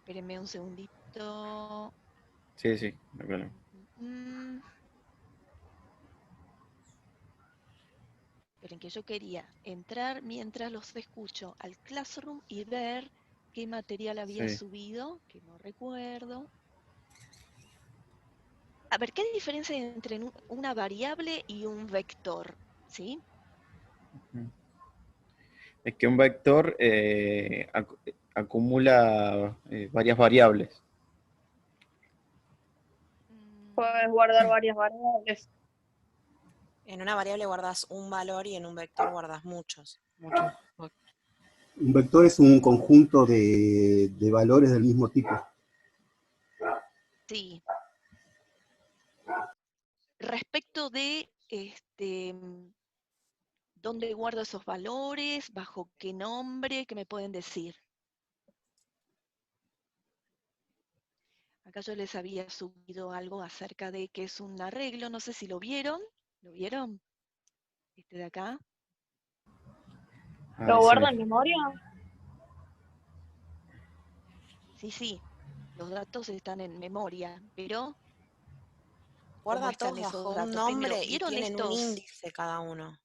Espérenme un segundito. Sí, sí, no hay problema. Mm, Esperen que yo quería entrar mientras los escucho al Classroom y ver qué material había Sí. subido, que no recuerdo. A ver, ¿qué diferencia hay entre una variable y un vector? ¿Sí? Es que un vector acumula varias variables. Mm, Puedes guardar varias variables. En una variable guardas un valor y en un vector guardas muchos. Un vector es un conjunto de valores del mismo tipo. sí. Respecto de dónde guardo esos valores, bajo qué nombre, ¿qué me pueden decir? Acá yo les había subido algo acerca de qué es un arreglo, no sé si lo vieron. ¿Lo vieron? Este de acá. Ah, ¿Lo decime. guarda en memoria? Sí, sí, los datos están en memoria, pero ¿cómo Guarda están todos bajo esos un datos? Primero, nombre y ¿vieron tienen un estos? índice cada uno.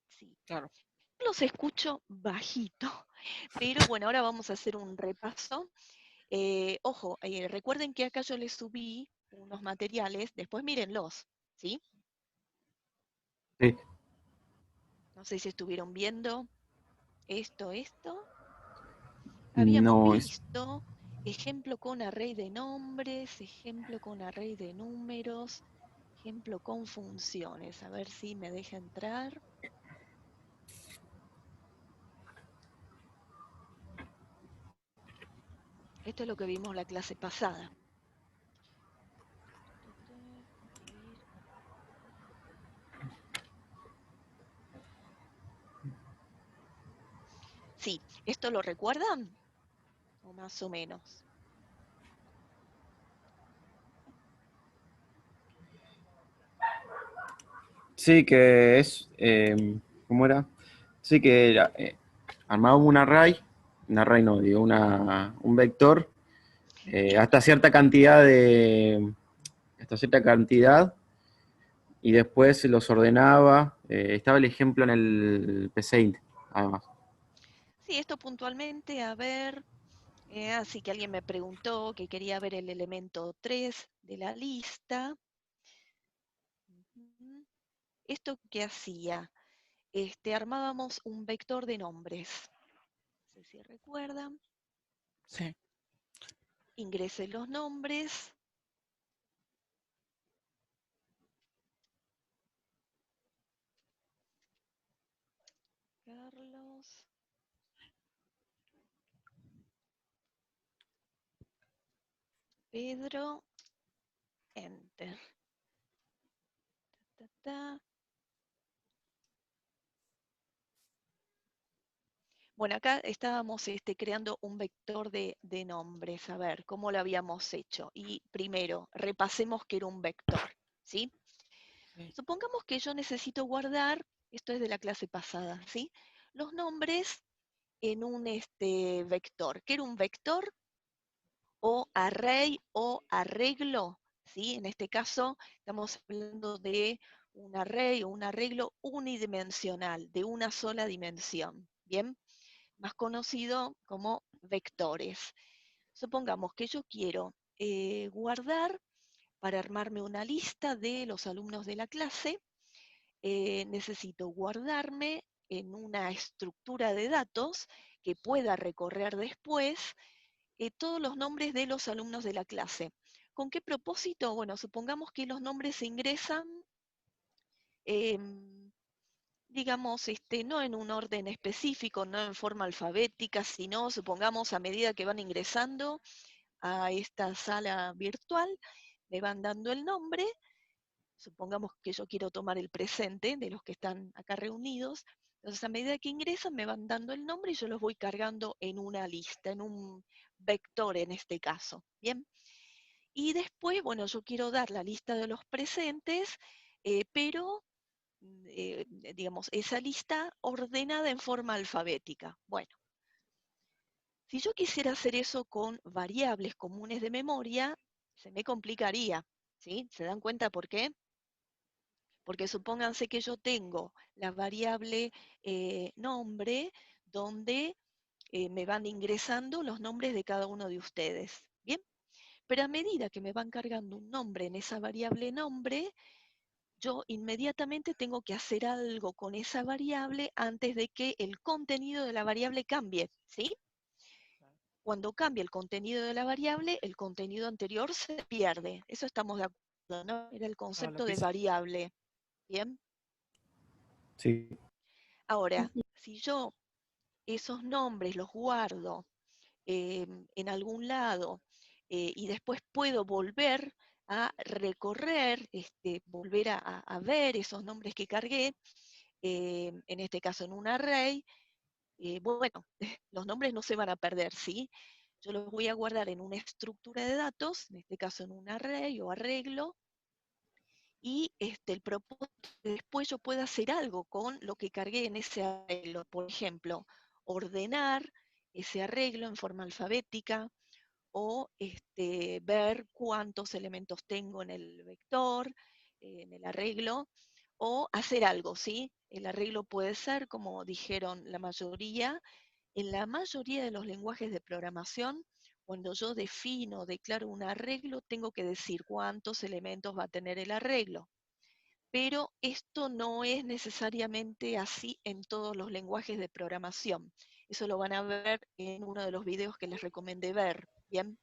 Sí, Claro. los escucho bajito, pero bueno, ahora vamos a hacer un repaso. Ojo, recuerden que acá yo les subí unos materiales, después mírenlos, ¿sí? Sí. No sé si estuvieron viendo esto. Habíamos No, visto ejemplo con array de nombres, ejemplo con array de números, ejemplo con funciones. A ver si me deja entrar. Esto es lo que vimos la clase pasada. Escribir. Sí, ¿esto lo recuerdan? O más o menos. sí que es, ¿cómo era? Sí que era, armaba un array no, digo, un vector, Y hasta cierta cantidad, y después los ordenaba. Estaba el ejemplo en el PCInt, además. sí, esto puntualmente, a ver, así que alguien me preguntó que quería ver el elemento 3 de la lista. Ujú. ¿Esto qué hacía? Armábamos un vector de nombres. No sé si recuerdan. Sí. Ingresé los nombres. Carlos. Pedro. Enter. Ta, ta. Bueno, acá estábamos creando un vector de nombres. A ver, ¿cómo lo habíamos hecho? Y primero, repasemos que era un vector, ¿sí? Sí. Supongamos que yo necesito guardar, esto es de la clase pasada, ¿sí? Los nombres en un vector. ¿Qué era un vector? O array o arreglo, ¿sí? En este caso estamos hablando de un array o un arreglo unidimensional, de una sola dimensión, ¿bien? Más conocido como vectores. Supongamos que yo quiero guardar para armarme una lista de los alumnos de la clase, necesito guardarme en una estructura de datos que pueda recorrer después todos los nombres de los alumnos de la clase. ¿Con qué propósito? Bueno, supongamos que los nombres se ingresan, digamos, no en un orden específico, no en forma alfabética, sino, supongamos, a medida que van ingresando a esta sala virtual, me van dando el nombre. Supongamos que yo quiero tomar el presente de los que están acá reunidos. Entonces, a medida que ingresan, me van dando el nombre y yo los voy cargando en una lista, en un vector en este caso. Bien. Y después, bueno, yo quiero dar la lista de los presentes, pero, digamos, esa lista ordenada en forma alfabética. Bueno, Si yo quisiera hacer eso con variables comunes de memoria, se me complicaría, ¿sí? ¿Se dan cuenta por qué? Porque supónganse que yo tengo la variable nombre, donde me van ingresando los nombres de cada uno de ustedes, ¿bien? Pero a medida que me van cargando un nombre en esa variable nombre, yo inmediatamente tengo que hacer algo con esa variable antes de que el contenido de la variable cambie, ¿sí? Cuando cambia el contenido de la variable, el contenido anterior se pierde. Eso estamos de acuerdo, ¿no? Era el concepto de variable, ¿bien? Sí. Ahora, si yo esos nombres los guardo en algún lado y después puedo volver a recorrer, volver a ver esos nombres que cargué, en este caso en un array, bueno, los nombres no se van a perder, ¿sí? Yo los voy a guardar en una estructura de datos, en este caso en un array o arreglo, y el propósito es que después yo pueda hacer algo con lo que cargué en ese arreglo. Por ejemplo, ordenar ese arreglo en forma alfabética, o ver cuántos elementos tengo en el vector, en el arreglo, o hacer algo, ¿sí? El arreglo puede ser, como dijeron la mayoría, en la mayoría de los lenguajes de programación, cuando yo defino, declaro un arreglo, tengo que decir cuántos elementos va a tener el arreglo. Pero esto no es necesariamente así en todos los lenguajes de programación. Eso lo van a ver en uno de los videos que les recomendé ver, ¿bien?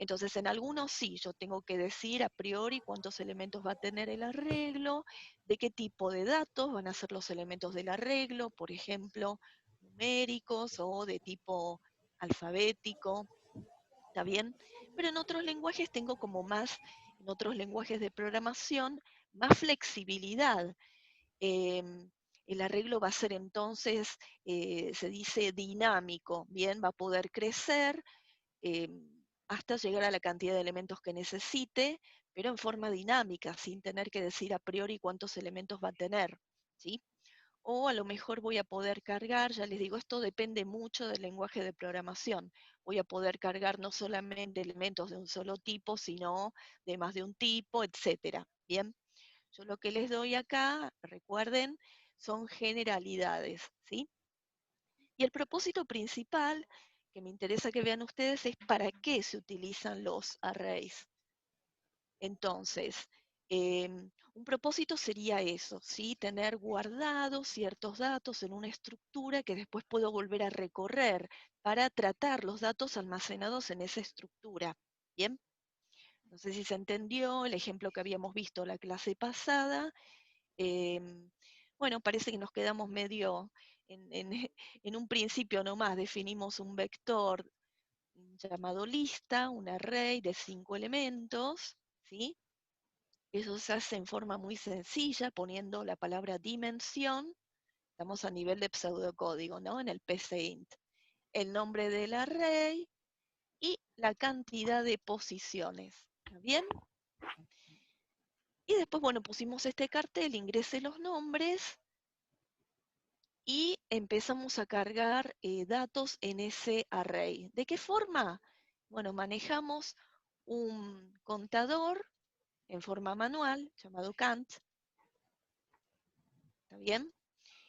Entonces, en algunos sí, yo tengo que decir a priori cuántos elementos va a tener el arreglo, de qué tipo de datos van a ser los elementos del arreglo, por ejemplo, numéricos o de tipo alfabético, ¿está bien? Pero en otros lenguajes tengo como más, en otros lenguajes de programación, más flexibilidad. El arreglo va a ser entonces, se dice dinámico, ¿bien? Va a poder crecer hasta llegar a la cantidad de elementos que necesite, pero en forma dinámica, sin tener que decir a priori cuántos elementos va a tener, ¿sí? O a lo mejor voy a poder cargar, ya les digo, esto depende mucho del lenguaje de programación. Voy a poder cargar no solamente elementos de un solo tipo, sino de más de un tipo, etcétera. Bien, yo lo que les doy acá, recuerden, son generalidades, ¿sí? Y el propósito principal que me interesa que vean ustedes es para qué se utilizan los arrays. Entonces, un propósito sería eso, ¿sí? Tener guardados ciertos datos en una estructura que después puedo volver a recorrer para tratar los datos almacenados en esa estructura. ¿Bien? No sé si se entendió el ejemplo que habíamos visto la clase pasada. Bueno, parece que nos quedamos medio en un principio nomás, definimos un vector llamado lista, un array de 5 elementos, ¿sí? Eso se hace en forma muy sencilla, poniendo la palabra dimensión, estamos a nivel de pseudocódigo, ¿no? En el PCInt. El nombre del array y la cantidad de posiciones, ¿está bien? Y después, bueno, pusimos este cartel, ingrese los nombres, y empezamos a cargar datos en ese array. ¿De qué forma? Bueno, manejamos un contador en forma manual llamado Cant, ¿está bien?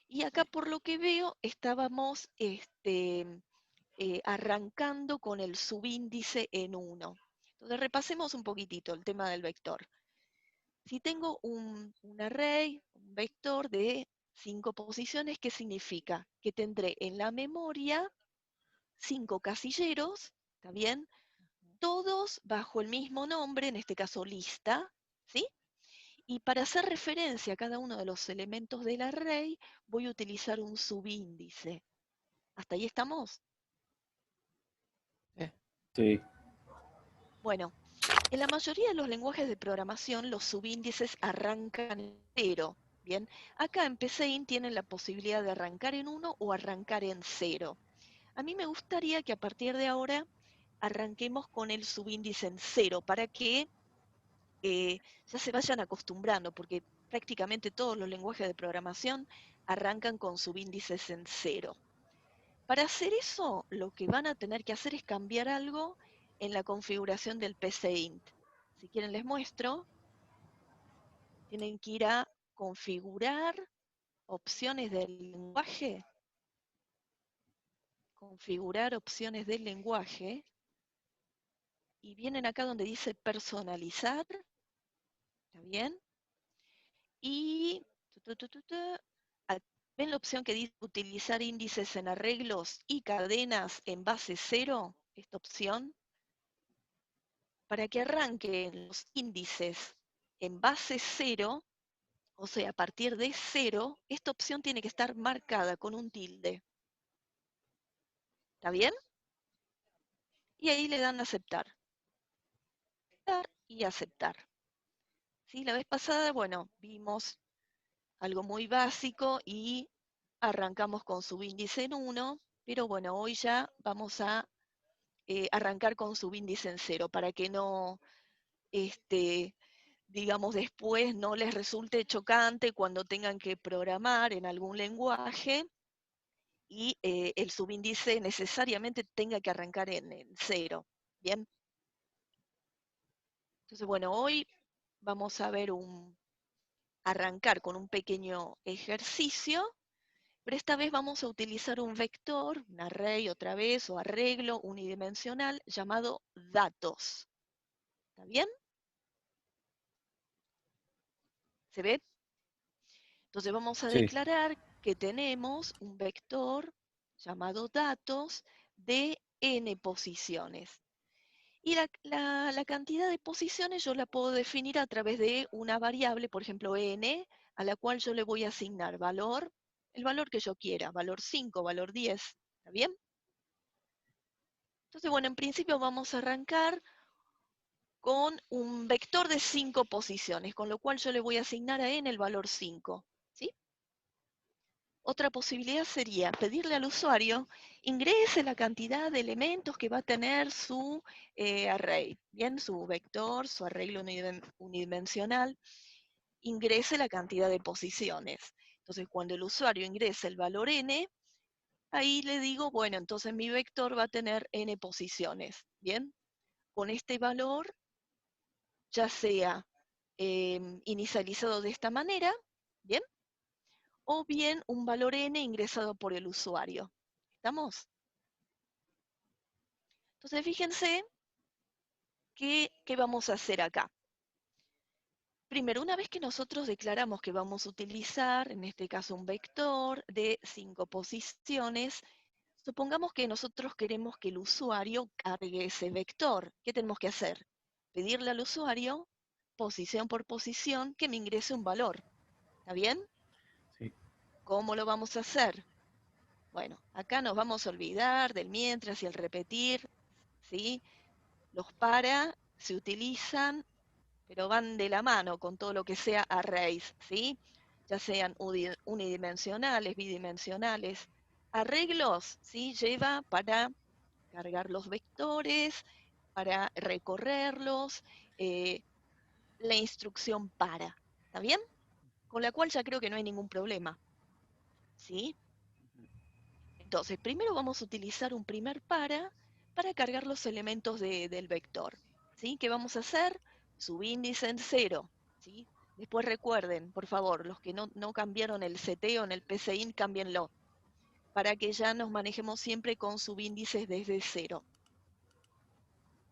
Y acá por lo que veo estábamos arrancando con el subíndice en 1. Entonces repasemos un poquitito el tema del vector. Si tengo un array, un vector de 5 posiciones, ¿qué significa? Que tendré en la memoria 5 casilleros, ¿está bien? Todos bajo el mismo nombre, en este caso lista, ¿sí? Y para hacer referencia a cada uno de los elementos del array, voy a utilizar un subíndice. ¿Hasta ahí estamos? Sí. Bueno, en la mayoría de los lenguajes de programación, los subíndices arrancan en 0. Bien, acá en PCInt tienen la posibilidad de arrancar en 1 o arrancar en 0. A mí me gustaría que a partir de ahora arranquemos con el subíndice en 0 para que ya se vayan acostumbrando, porque prácticamente todos los lenguajes de programación arrancan con subíndices en 0. Para hacer eso, lo que van a tener que hacer es cambiar algo en la configuración del PCInt. Si quieren les muestro. Tienen que ir a configurar opciones del lenguaje. Configurar opciones del lenguaje. Y vienen acá donde dice personalizar. ¿Está bien? Y ¿ven la opción que dice utilizar índices en arreglos y cadenas en base 0? Esta opción. Para que arranquen los índices en base 0, o sea, a partir de 0, esta opción tiene que estar marcada con un tilde. ¿Está bien? Y ahí le dan a aceptar. Aceptar y aceptar. ¿Sí? La vez pasada, bueno, vimos algo muy básico y arrancamos con subíndice en 1, pero bueno, hoy ya vamos a arrancar con subíndice en 0 para que no, digamos, después no les resulte chocante cuando tengan que programar en algún lenguaje y el subíndice necesariamente tenga que arrancar en 0. ¿Bien? Entonces, bueno, hoy vamos a ver arrancar con un pequeño ejercicio, pero esta vez vamos a utilizar un vector, un array otra vez, o arreglo unidimensional llamado datos. ¿Está bien? ¿Se ve? Entonces vamos a Sí. declarar que tenemos un vector llamado datos de n posiciones. Y la cantidad de posiciones yo la puedo definir a través de una variable, por ejemplo n, a la cual yo le voy a asignar el valor que yo quiera, valor 5, valor 10, ¿está bien? Entonces, bueno, en principio vamos a arrancar con un vector de 5 posiciones, con lo cual yo le voy a asignar a n el valor 5, ¿sí? Otra posibilidad sería pedirle al usuario ingrese la cantidad de elementos que va a tener su array, bien, su vector, su arreglo unidimensional, ingrese la cantidad de posiciones. Entonces, cuando el usuario ingrese el valor n, ahí le digo, bueno, entonces mi vector va a tener n posiciones, bien. Con este valor, ya sea inicializado de esta manera, bien, o bien un valor n ingresado por el usuario. ¿Estamos? Entonces, fíjense qué vamos a hacer acá. Primero, una vez que nosotros declaramos que vamos a utilizar, en este caso, un vector de 5 posiciones, supongamos que nosotros queremos que el usuario cargue ese vector. ¿Qué tenemos que hacer? Pedirle al usuario, posición por posición, que me ingrese un valor. ¿Está bien? Sí. ¿Cómo lo vamos a hacer? Bueno, acá nos vamos a olvidar del mientras y el repetir, ¿sí? Los para se utilizan, pero van de la mano con todo lo que sea arrays, ¿sí? Ya sean unidimensionales, bidimensionales. Arreglos, ¿sí? Lleva para cargar los vectores, para recorrerlos, la instrucción para, ¿está bien? Con la cual ya creo que no hay ningún problema, ¿sí? Entonces, primero vamos a utilizar un primer para cargar los elementos del vector, ¿sí? ¿Qué vamos a hacer? Subíndice en 0, ¿sí? Después recuerden, por favor, los que no cambiaron el seteo en el PCInt, cámbienlo, para que ya nos manejemos siempre con subíndices desde 0.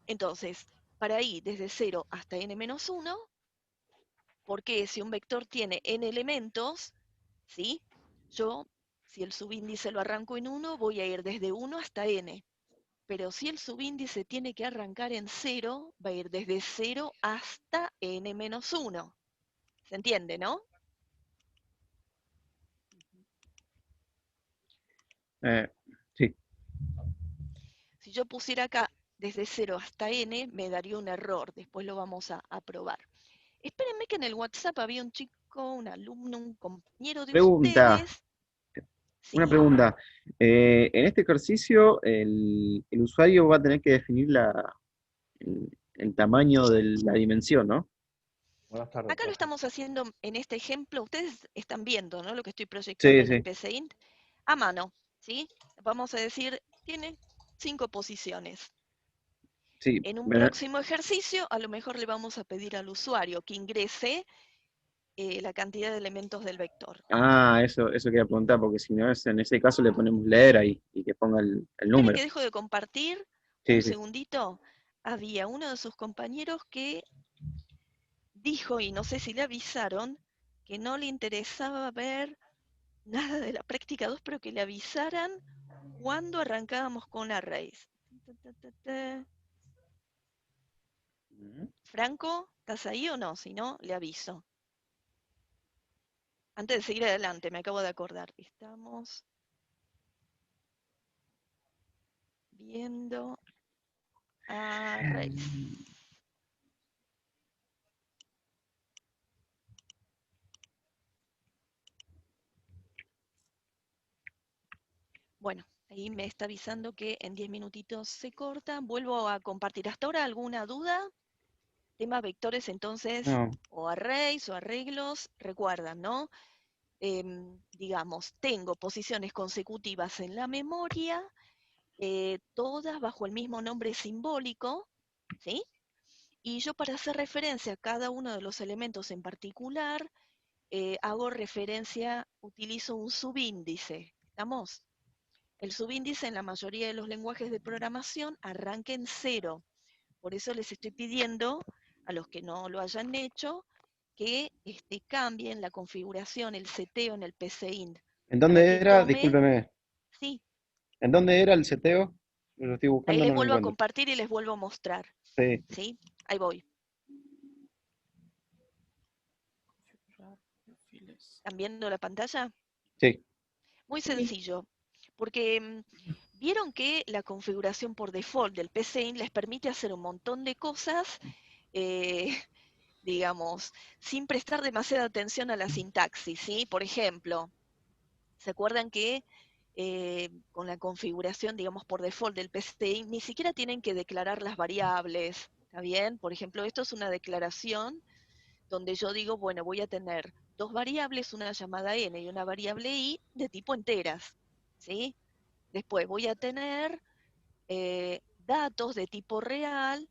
Entonces, para ahí, desde 0 hasta n-1, porque si un vector tiene n elementos, ¿sí? Yo, si el subíndice lo arranco en 1, voy a ir desde 1 hasta n. Pero si el subíndice tiene que arrancar en 0, va a ir desde 0 hasta n-1. ¿Se entiende, no? Sí. Si yo pusiera acá desde 0 hasta n, me daría un error. Después lo vamos a probar. Espérenme que en el WhatsApp había un chico, un alumno, un compañero de Pregunta, ustedes. una Sí. pregunta. En este ejercicio, el usuario va a tener que definir el tamaño de la dimensión, ¿no? Buenas tardes, Acá lo profe. estamos haciendo en este ejemplo. Ustedes están viendo, ¿no? Lo que estoy proyectando Sí, en el sí. PCInt a mano, ¿sí? Vamos a decir, tiene 5 posiciones. Sí, En un próximo ejercicio, a lo mejor le vamos a pedir al usuario que ingrese la cantidad de elementos del vector. eso quería preguntar, porque si no es en ese caso le ponemos leer ahí y que ponga el ¿Quiere número. que dejo de compartir? Sí, Un sí. segundito. Había uno de sus compañeros que dijo, y no sé si le avisaron, que no le interesaba ver nada de la práctica 2, pero que le avisaran cuando arrancábamos con arrays. Franco, ¿estás ahí o no? Si no, le aviso. Antes de seguir adelante, me acabo de acordar. Estamos viendo arrays. Bueno, ahí me está avisando que en 10 minutitos se corta. Vuelvo a compartir. ¿Hasta ahora alguna duda? Tema vectores entonces, No, o arrays o arreglos, recuerdan, ¿no? Digamos, tengo posiciones consecutivas en la memoria, todas bajo el mismo nombre simbólico, ¿sí? Y yo para hacer referencia a cada uno de los elementos en particular, hago referencia, utilizo un subíndice, ¿estamos? El subíndice en la mayoría de los lenguajes de programación arranca en 0. Por eso les estoy pidiendo a los que no lo hayan hecho que cambien la configuración, el seteo en el PCInt, ¿en para dónde que era? tome, Discúlpeme. sí, ¿En dónde era el seteo? Lo estoy ahí buscando, les no lo vuelvo a encuentro. compartir y les vuelvo a mostrar, Sí. ¿sí? Ahí voy. ¿Están viendo la pantalla? Sí. Muy sencillo, porque vieron que la configuración por default del PCInt les permite hacer un montón de cosas, eh, digamos, sin prestar demasiada atención a la sintaxis, ¿sí? Por ejemplo, ¿se acuerdan que con la configuración, digamos, por default del PCInt, ni siquiera tienen que declarar las variables? ¿Está bien? Por ejemplo, esto es una declaración donde yo digo, bueno, voy a tener 2 variables, una llamada n y una variable i, de tipo enteras, ¿sí? Después voy a tener datos de tipo real,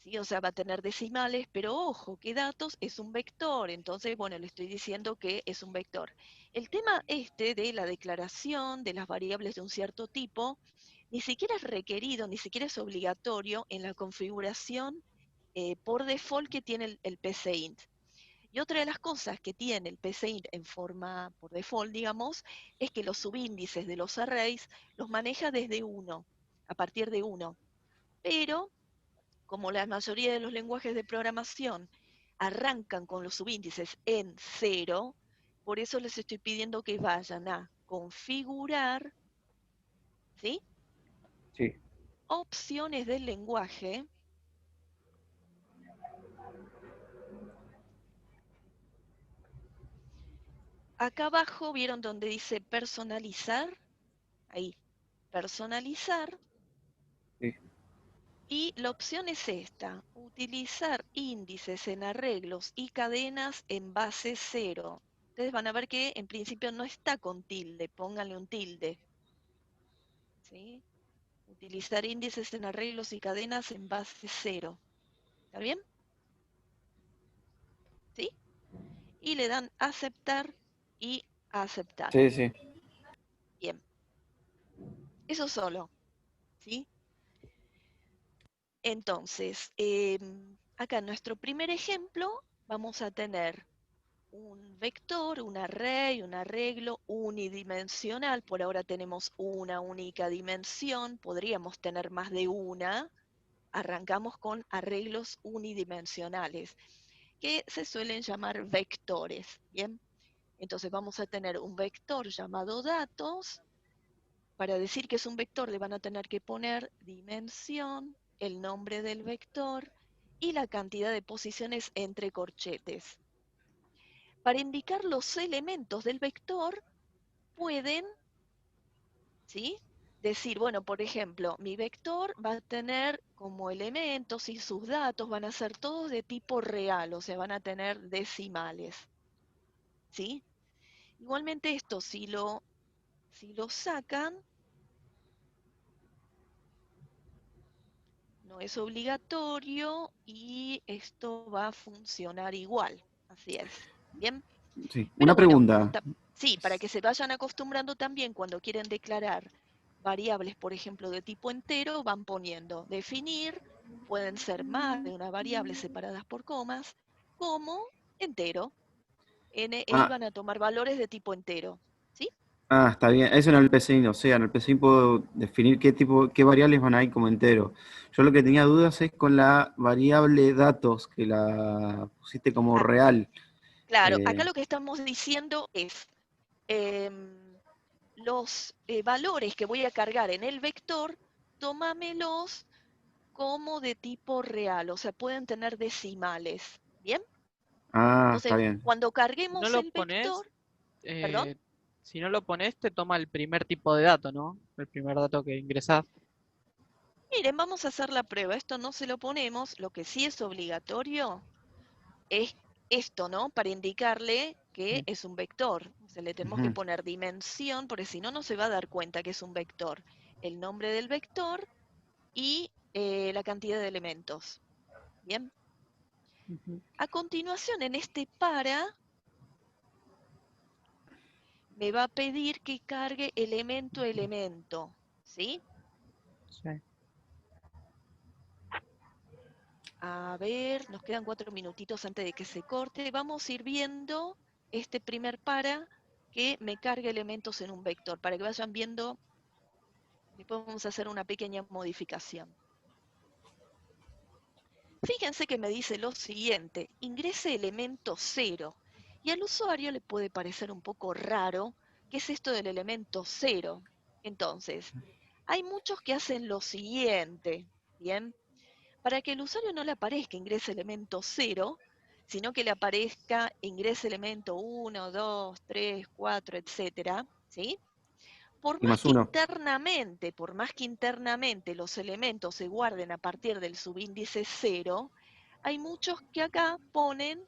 ¿sí? O sea, va a tener decimales, pero ojo, que datos es un vector, entonces, bueno, le estoy diciendo que es un vector. El tema de la declaración de las variables de un cierto tipo, ni siquiera es requerido, ni siquiera es obligatorio en la configuración por default que tiene el PCInt. Y otra de las cosas que tiene el PCInt en forma por default, digamos, es que los subíndices de los arrays los maneja desde 1, a partir de 1. Pero como la mayoría de los lenguajes de programación arrancan con los subíndices en 0, por eso les estoy pidiendo que vayan a configurar, ¿sí? Sí. Opciones del lenguaje. Acá abajo, ¿vieron donde dice personalizar? Ahí, personalizar. Sí. Y la opción es esta, utilizar índices en arreglos y cadenas en base 0. Ustedes van a ver que en principio no está con tilde, pónganle un tilde. ¿Sí? Utilizar índices en arreglos y cadenas en base 0. ¿Está bien? ¿Sí? Y le dan aceptar y aceptar. Sí, sí. Bien. Eso solo. ¿Sí? Entonces, acá en nuestro primer ejemplo vamos a tener un vector, un array, un arreglo unidimensional. Por ahora tenemos una única dimensión, podríamos tener más de una. Arrancamos con arreglos unidimensionales, que se suelen llamar vectores. Bien, entonces vamos a tener un vector llamado datos. Para decir que es un vector le van a tener que poner dimensión, el nombre del vector y la cantidad de posiciones entre corchetes. Para indicar los elementos del vector, pueden, ¿sí? Decir, bueno, por ejemplo, mi vector va a tener como elementos y sus datos van a ser todos de tipo real, o sea, van a tener decimales, ¿sí? Igualmente esto, si lo Si lo sacan, no es obligatorio y esto va a funcionar igual. Así es. Bien. Sí. Pero Una bueno, pregunta. sí, para que se vayan acostumbrando también cuando quieren declarar variables, por ejemplo, de tipo entero, van poniendo definir, pueden ser más de una variable separadas por comas, como entero, e Ah, iban a tomar valores de tipo entero. ¿Sí? está bien. Eso en el PCIN, o sea, en el PCIN puedo definir qué variables van a ir como entero. Yo lo que tenía dudas es con la variable datos, que la pusiste como Ah, real. claro, acá Eh, lo que estamos diciendo es em, los valores que voy a cargar en el vector, tómamelos como de tipo real, o sea, pueden tener decimales. ¿Bien? está Entonces, bien. cuando Si no carguemos lo el pones, vector, perdón, si no lo pones, te toma el primer tipo de dato, ¿no? El primer dato que ingresás. miren, vamos a hacer la prueba. Esto no se lo ponemos. Lo que sí es obligatorio es esto, ¿no? Para indicarle que Sí. es un vector. O sea, le tenemos que Ujú. poner dimensión, porque si no, no se va a dar cuenta que es un vector. El nombre del vector y la cantidad de elementos. Bien. Ujú. A continuación, en este para, me va a pedir que cargue elemento a elemento. ¿Sí? Sí. A ver, nos quedan 4 minutitos antes de que se corte. Vamos a ir viendo este primer para que me cargue elementos en un vector, para que vayan viendo. Después vamos a hacer una pequeña modificación. Fíjense que me dice lo siguiente, ingrese elemento 0. Y al usuario le puede parecer un poco raro, ¿qué es esto del elemento 0? Entonces, hay muchos que hacen lo siguiente, ¿bien? Para que el usuario no le aparezca ingrese elemento 0, sino que le aparezca ingrese elemento 1, 2, 3, 4, etcétera, ¿sí? Y más uno. Por más que internamente los elementos se guarden a partir del subíndice 0, hay muchos que acá ponen,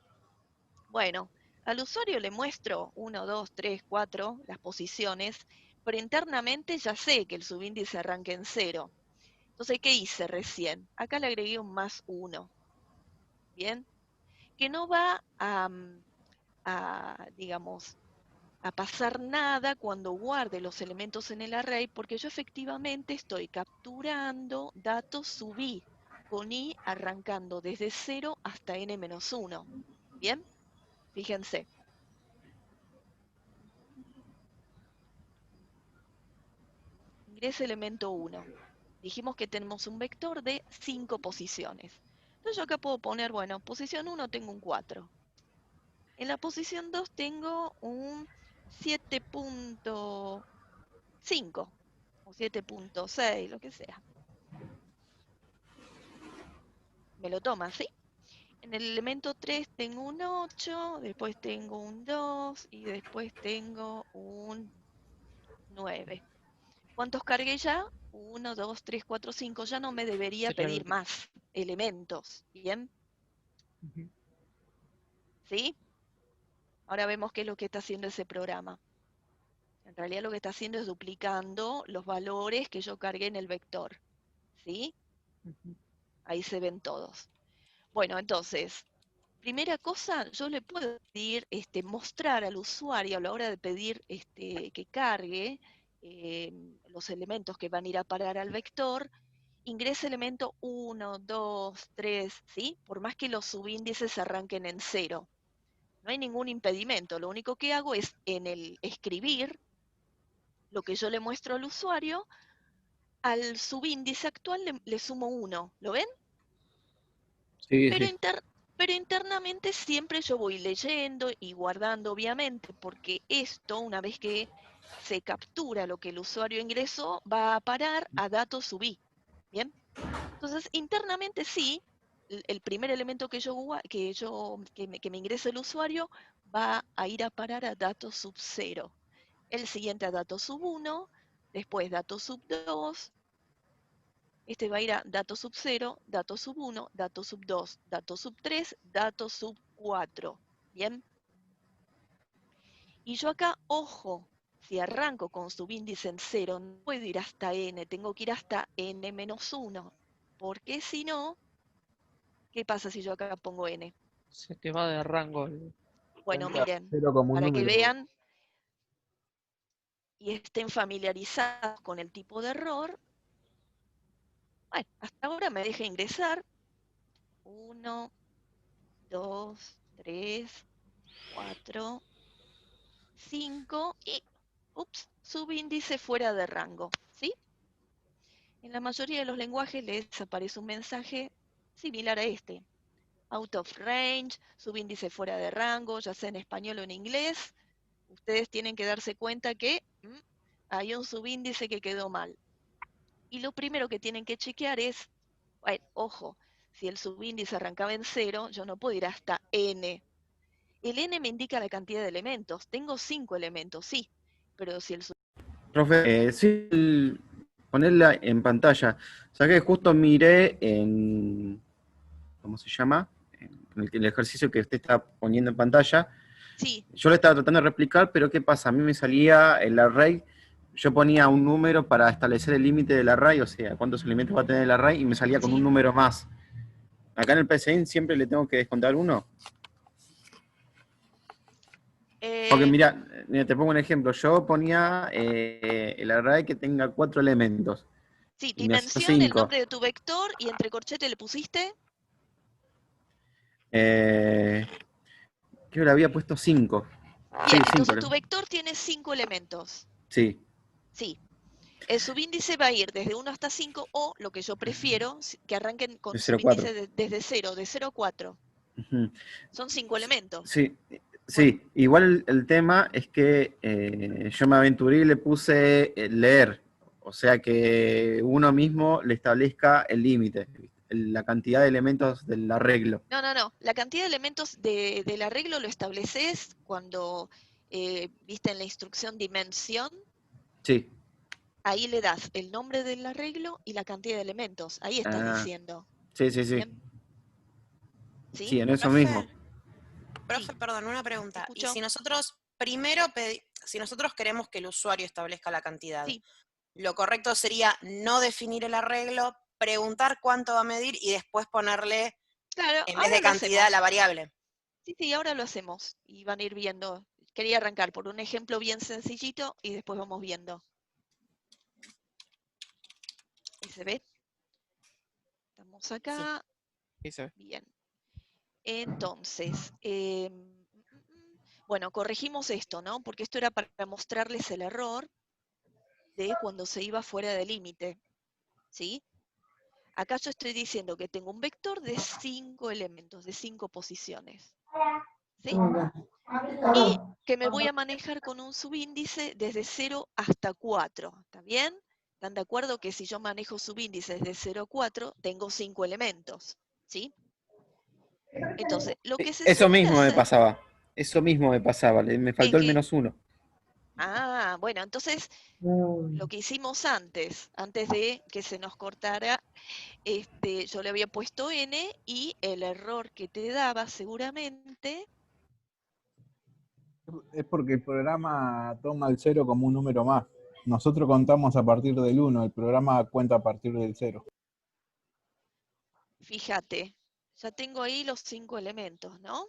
bueno, al usuario le muestro 1, 2, 3, 4, las posiciones, pero internamente ya sé que el subíndice arranca en 0. Entonces, ¿qué hice recién? Acá le agregué un más 1, ¿bien? Que no va digamos, a pasar nada cuando guarde los elementos en el array, porque yo efectivamente estoy capturando datos sub i, con i arrancando desde 0 hasta n-1. ¿Bien? Fíjense. Ingrese elemento 1. Dijimos que tenemos un vector de 5 posiciones. Entonces yo acá puedo poner, bueno, posición 1 tengo un 4. En la posición 2 tengo un 7.5 o 7.6, lo que sea. Me lo toma, ¿sí? En el elemento 3 tengo un 8, después tengo un 2 y después tengo un 9. ¿Cuántos cargué ya? 1, 2, 3, 4, 5. Ya no me debería Sería el pedir último. más elementos. ¿Bien? Ujú. ¿Sí? Ahora vemos qué es lo que está haciendo ese programa. En realidad lo que está haciendo es duplicando los valores que yo cargué en el vector. ¿Sí? Ujú. Ahí se ven todos. Bueno, entonces, primera cosa, yo le puedo pedir, mostrar al usuario a la hora de pedir que cargue los elementos que van a ir a parar al vector, ingrese elemento 1, 2, 3, ¿sí? Por más que los subíndices arranquen en 0. No hay ningún impedimento, lo único que hago es en el escribir lo que yo le muestro al usuario, al subíndice actual le sumo 1, ¿lo ven? Sí, Pero, sí. pero internamente siempre yo voy leyendo y guardando, obviamente, porque esto, una vez que se captura lo que el usuario ingresó, va a parar a datos subí. ¿Bien? Entonces, internamente sí, el primer elemento que me ingrese el usuario va a ir a parar a datos sub 0. El siguiente a datos sub 1, después datos sub 2, este va a ir a dato sub 0, dato sub 1, dato sub 2, dato sub 3, dato sub 4. ¿Bien? Y yo acá, ojo, Si arranco con subíndice en 0, no puedo ir hasta n, tengo que ir hasta n-1. Porque si no, ¿qué pasa si yo acá pongo n? Se te va de rango. Bueno, Cuenta miren, cero como un para que número. vean y estén familiarizados con el tipo de error, bueno, hasta ahora me deja ingresar 1, 2, 3, 4, 5 y, ups, subíndice fuera de rango, ¿sí? En la mayoría de los lenguajes les aparece un mensaje similar a este. Out of range, subíndice fuera de rango, ya sea en español o en inglés. Ustedes tienen que darse cuenta que hay un subíndice que quedó mal. Y lo primero que tienen que chequear es, bueno, ojo, si el subíndice arrancaba en 0, yo no puedo ir hasta n. El n me indica la cantidad de elementos. Tengo 5 elementos, sí, pero si el Profe, sí, ponerla en pantalla. O sea que justo miré en, ¿cómo se llama? En el ejercicio que usted está poniendo en pantalla. sí, Yo le estaba tratando de replicar, pero ¿qué pasa? A mí me salía el array, yo ponía un número para establecer el límite del array, o sea, cuántos elementos va a tener el array, y me salía con un sí. número más. Acá en el PCIN siempre le tengo que descontar uno. Porque mira, te pongo un ejemplo. Yo ponía el array que tenga 4 elementos. Sí, Y me hacía dimensión, el 5. nombre de tu vector y entre corchete le pusiste. Creo que le había puesto 5. Sí, Bien, 5. entonces tu vector tiene 5 elementos. Sí. Sí. El subíndice va a ir desde 1 hasta 5 o, lo que yo prefiero, que arranquen De con 0,4. subíndice desde 0, de 0 a 4. Ujú. Son 5 elementos. Sí, Bueno, sí. Igual el tema es que yo me aventuré y le puse leer. O sea que uno mismo le establezca el límite, la cantidad de elementos del arreglo. no, no, no. La cantidad de elementos del arreglo lo estableces cuando viste en la instrucción dimensión. Sí. Ahí le das el nombre del arreglo y la cantidad de elementos. Ahí estás Ah, diciendo. sí, sí, sí. ¿Bien? ¿Sí? Sí, en eso mismo. Profe, Sí. perdón, una ¿Me pregunta. Y escuchó? si nosotros si nosotros queremos que el usuario establezca la cantidad, Sí. lo correcto sería no definir el arreglo, preguntar cuánto va a medir y después ponerle, Claro, en vez ahora de lo cantidad, la hacemos. variable. Sí, sí, ahora lo hacemos. Y van a ir viendo. Quería arrancar por un ejemplo bien sencillito y después vamos viendo. ¿Y se ve? Estamos acá. Sí, se ve. Bien. Entonces, bueno, corregimos esto, ¿no? Porque esto era para mostrarles el error de cuando se iba fuera del límite, ¿sí? Acá yo estoy diciendo que tengo un vector de 5 elementos, de 5 posiciones, ¿sí? Y que me voy a manejar con un subíndice desde 0 hasta 4, ¿está bien? ¿Están de acuerdo que si yo manejo subíndices de 0 a 4, tengo 5 elementos, ¿sí? Entonces, lo que se Eso suele mismo me hacer... pasaba. Eso mismo me pasaba. Me ¿En faltó el qué? -1. Ah, bueno, entonces lo que hicimos antes de que se nos cortara, yo le había puesto n y el error que te daba seguramente... Es porque el programa toma el 0 como un número más. Nosotros contamos a partir del 1, el programa cuenta a partir del 0. Fíjate, ya tengo ahí los 5 elementos, ¿no?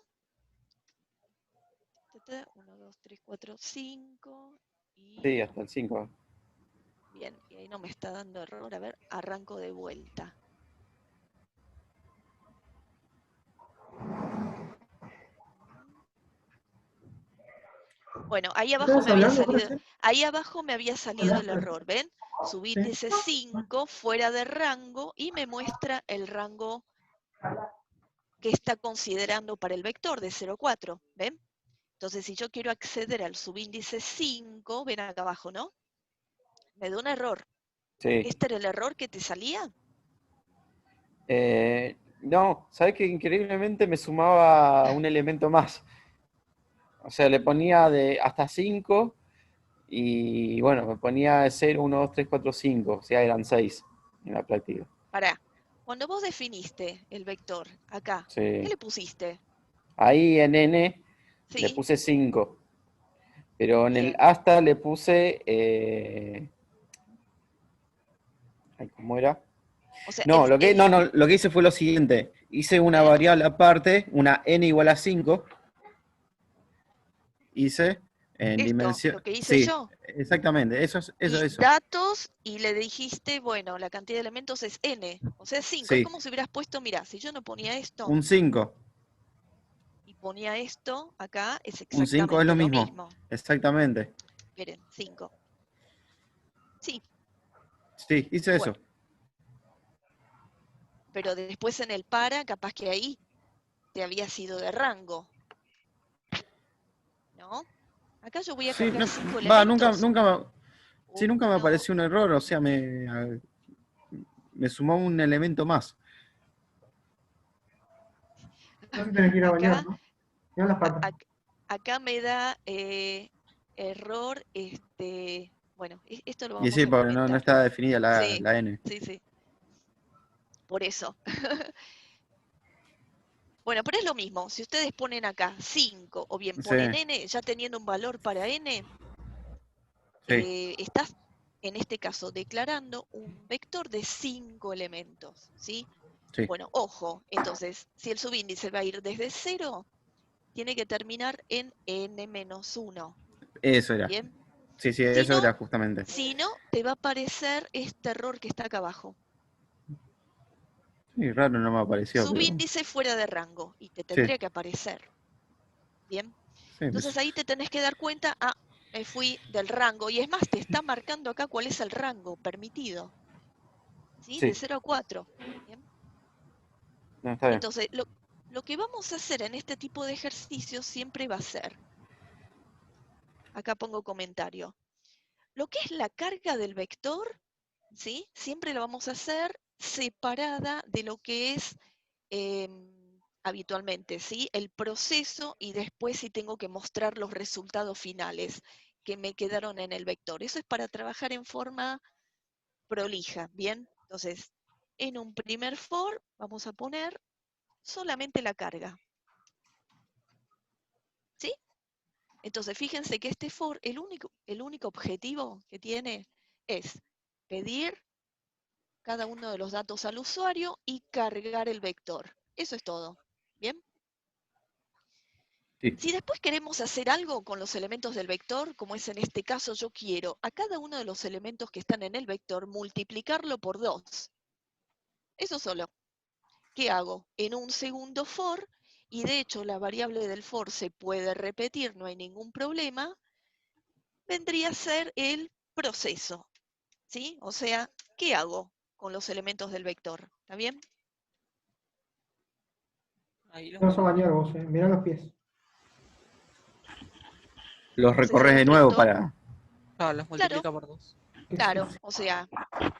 1, 2, 3, 4, 5 y... Sí, hasta el 5. Bien, y ahí no me está dando error. A ver, arranco de vuelta. Bueno, ahí abajo me había salido el error, ¿ven? Subíndice 5 fuera de rango y me muestra el rango que está considerando para el vector de 0 a 4, ¿ven? Entonces, si yo quiero acceder al subíndice 5, ven acá abajo, ¿no? Me da un error. Sí. ¿Este era el error que te salía? No, ¿sabes que increíblemente me sumaba un elemento más? O sea, le ponía de hasta 5 y bueno, me ponía 0, 1, 2, 3, 4, 5. O sea, eran 6 en la práctica. Pará, cuando vos definiste el vector acá, ¿qué Sí. le pusiste? Ahí en n le ¿Sí? puse 5. Pero en el Bien. hasta le puse, ay, ¿cómo era? O sea, No, lo que hice fue lo siguiente. Hice una ver. variable aparte, una n igual a 5. Hice en Esto, dimensión. lo que hice Sí, yo. exactamente. Eso es Y eso. datos, y le dijiste, bueno, la cantidad de elementos es n, o sea, 5. Es Sí, como si hubieras puesto, mira, si yo no ponía esto un 5. y ponía esto acá, es Un 5 es lo exactamente lo mismo. mismo. Exactamente. Miren, 5. Sí, Sí, hice eso. bueno, pero después en el para, capaz que ahí te había sido de rango, ¿no? Acá yo voy a Sí, cargar no, 5 va, nunca, elementos. nunca me 1, apareció un error, o sea, me sumó un elemento más. No se tiene que ir a bañar, acá, ¿no? Mira las patas. acá me da error, bueno, esto lo Y vamos sí, a porque no comentar. está definida Sí, la n. sí, sí, por eso. Bueno, pero es lo mismo. Si ustedes ponen acá 5 o bien Sí, ponen n, ya teniendo un valor para n, sí, estás, en este caso, declarando un vector de 5 elementos, ¿sí? sí. Bueno, ojo, entonces, si el subíndice va a ir desde 0, tiene que terminar en n-1, Eso era. ¿bien? Sí, sí, Si eso no, era justamente. si no, te va a aparecer este error que está acá abajo. Sí, raro, no me apareció, pero Subíndice fuera de rango, y te sí, tendría que aparecer, ¿bien? sí, Entonces ahí te tenés que dar cuenta, me fui del rango, y es más, te está marcando acá cuál es el rango permitido, ¿sí? De sí. 0 a 4, ¿bien? No, está bien. Entonces, lo que vamos a hacer en este tipo de ejercicios siempre va a ser, acá pongo comentario, lo que es la carga del vector, ¿sí? Siempre lo vamos a hacer separada de lo que es habitualmente, ¿sí? El proceso y después si tengo que mostrar los resultados finales que me quedaron en el vector. Eso es para trabajar en forma prolija, ¿bien? Entonces, en un primer for vamos a poner solamente la carga, ¿sí? Entonces, fíjense que este for, el único objetivo que tiene es pedir cada uno de los datos al usuario y cargar el vector. Eso es todo, ¿bien? Sí, Si después queremos hacer algo con los elementos del vector, como es en este caso, yo quiero a cada uno de los elementos que están en el vector multiplicarlo por 2. Eso solo. ¿Qué hago? En un segundo for, y de hecho la variable del for se puede repetir, no hay ningún problema, vendría a ser el proceso, ¿sí? O sea, ¿qué hago con los elementos del vector? ¿Está bien? Ahí Te vas a bañar vos, mirá los pies. los No sé si recorres les de nuevo gustó. para. los Claro, multiplica por 2. Qué claro, sucio. o sea,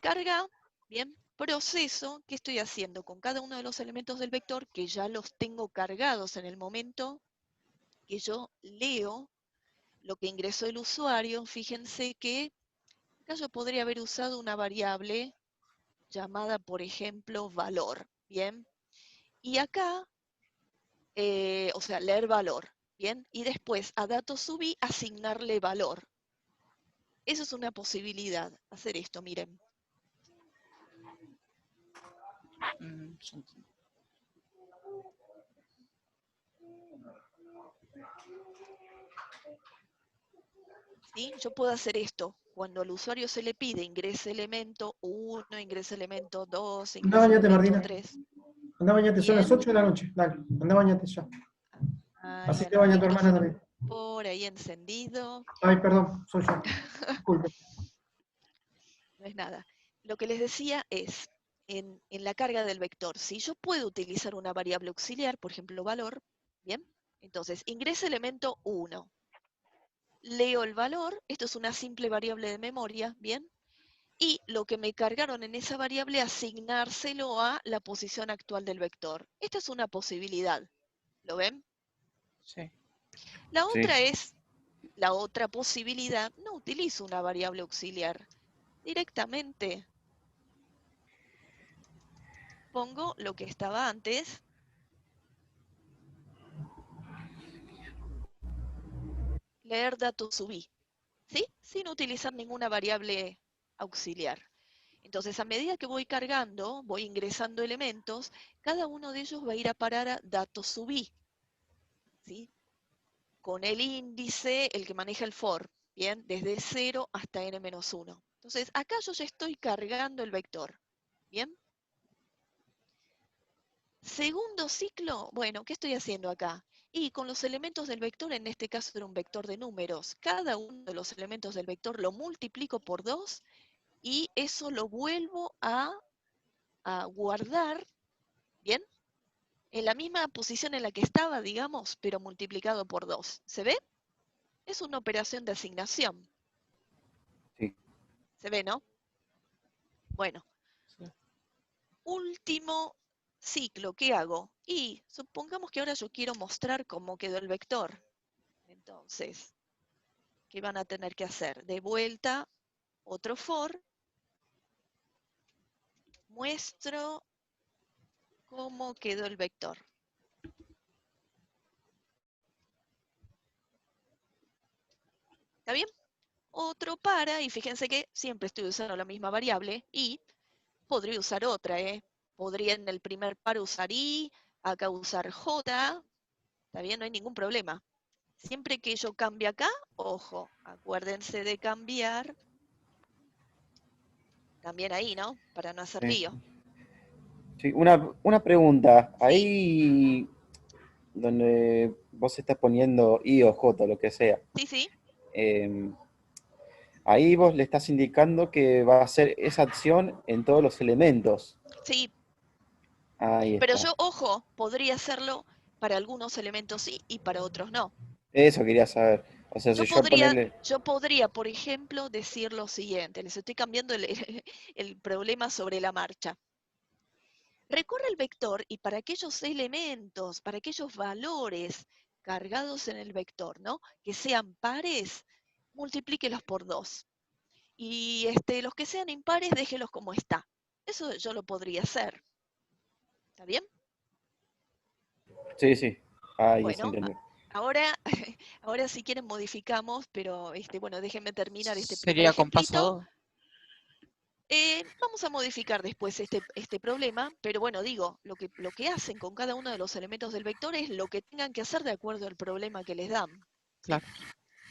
carga, bien, proceso, ¿qué estoy haciendo con cada uno de los elementos del vector que ya los tengo cargados en el momento que yo leo lo que ingresó el usuario? Fíjense que acá yo podría haber usado una variable llamada, por ejemplo, valor, ¿bien? Y acá, o sea, leer valor, ¿bien? Y después a datos subí asignarle valor. Eso es una posibilidad, hacer esto, miren. ¿Sí? Yo puedo hacer esto. Cuando al usuario se le pide ingrese elemento 1, ingrese elemento 2, Andá, ingrese bañate, elemento Martina. 3. Andá, bañate, son las Bien. 8 de la noche. Dale, andá, bañate ya. Ahí Así te bueno, el baña tu hermana micrófono también. por ahí encendido. Ay, perdón, soy yo. Disculpe. No es nada. Lo que les decía es, en la carga del vector, si yo puedo utilizar una variable auxiliar, por ejemplo, valor, ¿bien? Entonces, ingresa elemento 1. Leo el valor, esto es una simple variable de memoria, ¿bien? Y lo que me cargaron en esa variable, asignárselo a la posición actual del vector. Esta es una posibilidad. ¿Lo ven? Sí. La Sí. otra es, la otra posibilidad, no utilizo una variable auxiliar. Directamente pongo lo que estaba antes. leer dato sub i, ¿sí? Sin utilizar ninguna variable auxiliar. Entonces, a medida que voy cargando, voy ingresando elementos, cada uno de ellos va a ir a parar a dato sub i, ¿sí? Con el índice, el que maneja el for, ¿bien? Desde 0 hasta n-1. Entonces, acá yo ya estoy cargando el vector, ¿bien? Segundo ciclo, bueno, ¿qué estoy haciendo acá? Y con los elementos del vector, en este caso era un vector de números, cada uno de los elementos del vector lo multiplico por 2 y eso lo vuelvo a guardar, ¿bien? En la misma posición en la que estaba, digamos, pero multiplicado por 2. ¿Se ve? Es una operación de asignación. Sí. ¿Se ve, no? Bueno. Sí. Último ciclo, ¿qué hago? Y supongamos que ahora yo quiero mostrar cómo quedó el vector. Entonces, ¿qué van a tener que hacer? De vuelta, otro for. Muestro cómo quedó el vector. ¿Está bien? Otro para, y fíjense que siempre estoy usando la misma variable, y podría usar otra, ¿eh? Podría en el primer par usar i, acá usar j, ¿está bien? No hay ningún problema. Siempre que yo cambie acá, ojo, acuérdense de cambiar también ahí, ¿no? Para no hacer Sí. lío. Sí, una pregunta. Sí. Ahí donde vos estás poniendo i o j, lo que sea, Sí, sí. ahí vos le estás indicando que va a hacer esa acción en todos los elementos. Sí, Ahí pero está. yo, ojo, podría hacerlo para algunos elementos sí y para otros no. Eso quería saber. O sea, si yo ponerle... Yo podría, por ejemplo, decir lo siguiente. Les estoy cambiando el problema sobre la marcha. Recorre el vector y para aquellos elementos, para aquellos valores cargados en el vector, ¿no? Que sean pares, multiplíquelos por 2. Y los que sean impares, déjelos como está. Eso yo lo podría hacer. ¿Está bien? Sí, sí. Ahí se Bueno, entendió. ahora, ahora si quieren modificamos, pero bueno, déjenme terminar este primer Sería con paso ejemplito. 2. Vamos a modificar después este problema, pero bueno, digo, lo que hacen con cada uno de los elementos del vector es lo que tengan que hacer de acuerdo al problema que les dan. ¿Sí? Claro.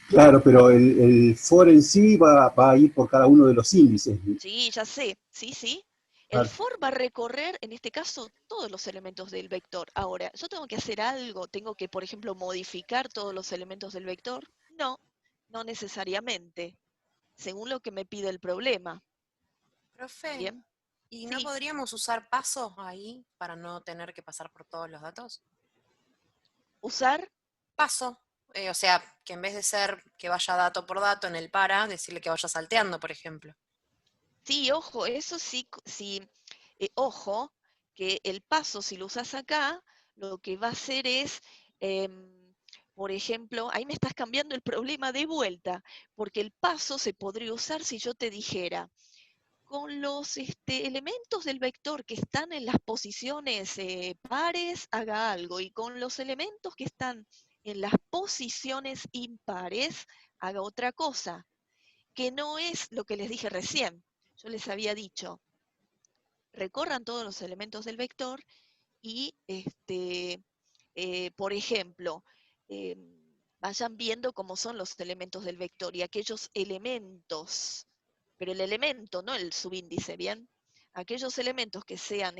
Claro, pero el for en sí va a ir por cada uno de los índices. Sí, ya sé, sí, sí. El Claro. for va a recorrer, en este caso, todos los elementos del vector. Ahora, ¿yo tengo que hacer algo? ¿Tengo que, por ejemplo, modificar todos los elementos del vector? No, no necesariamente, según lo que me pide el problema. Profe, ¿Bien? ¿y no Sí. podríamos usar pasos ahí para no tener que pasar por todos los datos? ¿Usar? Paso. O sea, que en vez de ser que vaya dato por dato en el para, decirle que vaya salteando, por ejemplo. Sí, ojo, eso sí, ojo, que el paso, si lo usas acá, lo que va a hacer es, por ejemplo, ahí me estás cambiando el problema de vuelta, porque el paso se podría usar si yo te dijera, con los elementos del vector que están en las posiciones pares, haga algo, y con los elementos que están en las posiciones impares, haga otra cosa, que no es lo que les dije recién. Yo les había dicho, recorran todos los elementos del vector y, por ejemplo, vayan viendo cómo son los elementos del vector y aquellos elementos, pero el elemento, no el subíndice, ¿bien? Aquellos elementos que sean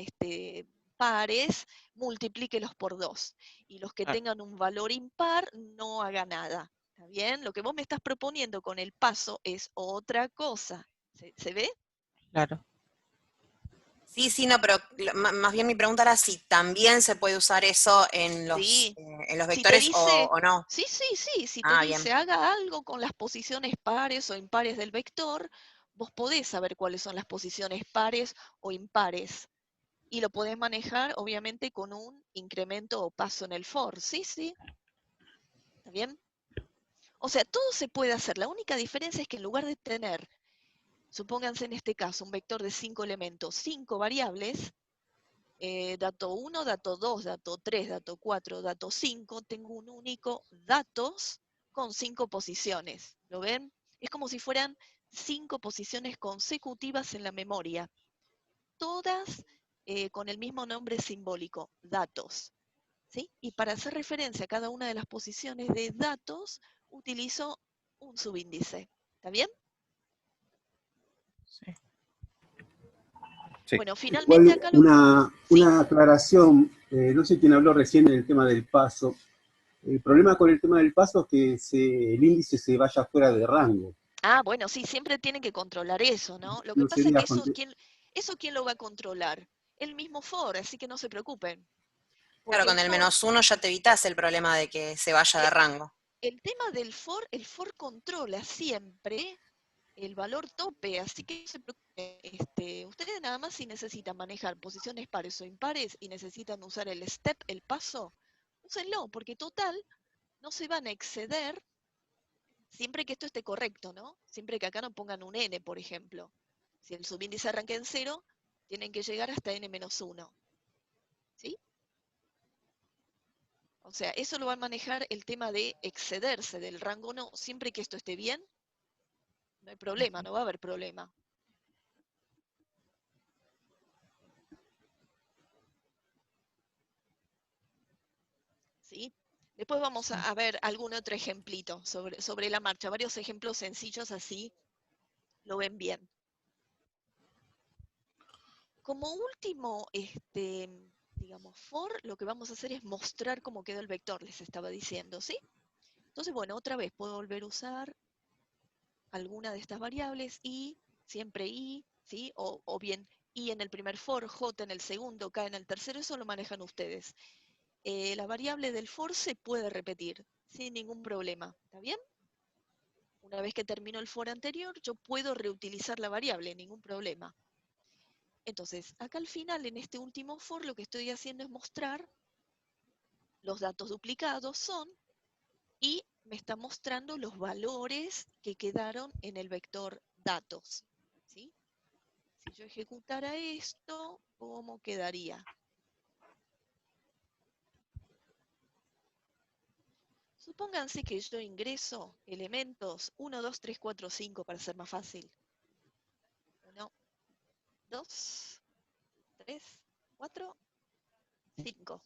pares, multiplíquelos por 2. Y los que Claro. tengan un valor impar, no haga nada. ¿Está bien? Lo que vos me estás proponiendo con el paso es otra cosa. ¿Se ve? Claro. Sí, sí, no, pero más bien mi pregunta era si también se puede usar eso en los Sí. Si te vectores dice, o no. sí, si te Ah, bien. dice haga algo con las posiciones pares o impares del vector, vos podés saber cuáles son las posiciones pares o impares. Y lo podés manejar, obviamente, con un incremento o paso en el for. Sí, sí. ¿Está bien? O sea, todo se puede hacer. La única diferencia es que en lugar de tener, supónganse en este caso, un vector de 5 elementos, 5 variables, dato 1, dato 2, dato 3, dato 4, dato 5, tengo un único datos con 5 posiciones. ¿Lo ven? Es como si fueran 5 posiciones consecutivas en la memoria, todas con el mismo nombre simbólico, datos. ¿Sí? Y para hacer referencia a cada una de las posiciones de datos, utilizo un subíndice. ¿Está bien? Sí. Sí. Bueno, finalmente Igual acá lo que... Sí. una aclaración, no sé quién habló recién del tema del paso. El problema con el tema del paso es que el índice se vaya fuera de rango. Ah, bueno, sí, siempre tienen que controlar eso, ¿no? Lo que No pasa es que sería eso ¿quién lo va a controlar? El mismo for, así que no se preocupen. Claro, Porque con el -1 ya te evitas el problema de que se vaya de rango. el tema del for, el for controla siempre el valor tope, así que no se preocupen. Ustedes nada más si necesitan manejar posiciones pares o impares y necesitan usar el step, el paso, úsenlo, porque total, no se van a exceder siempre que esto esté correcto, ¿no? Siempre que acá no pongan un n, por ejemplo. Si el subíndice arranca en 0, tienen que llegar hasta n-1. ¿Sí? O sea, eso lo va a manejar el tema de excederse del rango no. Siempre que esto esté bien, no hay problema, no va a haber problema. ¿Sí? Después vamos a ver algún otro ejemplito sobre la marcha. Varios ejemplos sencillos así lo ven bien. Como último, digamos, for, lo que vamos a hacer es mostrar cómo quedó el vector, les estaba diciendo, ¿sí? Entonces, bueno, otra vez puedo volver a usar alguna de estas variables, y, siempre y, ¿sí? O bien y en el primer for, j en el segundo, k en el tercero, eso lo manejan ustedes. La variable del for se puede repetir sin ningún problema, ¿está bien? Una vez que termino el for anterior, yo puedo reutilizar la variable, ningún problema. Entonces, acá al final, en este último for, lo que estoy haciendo es mostrar los datos duplicados son, y me está mostrando los valores que quedaron en el vector datos. ¿Sí? Si yo ejecutara esto, ¿cómo quedaría? Supónganse que yo ingreso elementos 1, 2, 3, 4, 5 para ser más fácil. 1, 2, 3, 4, 5.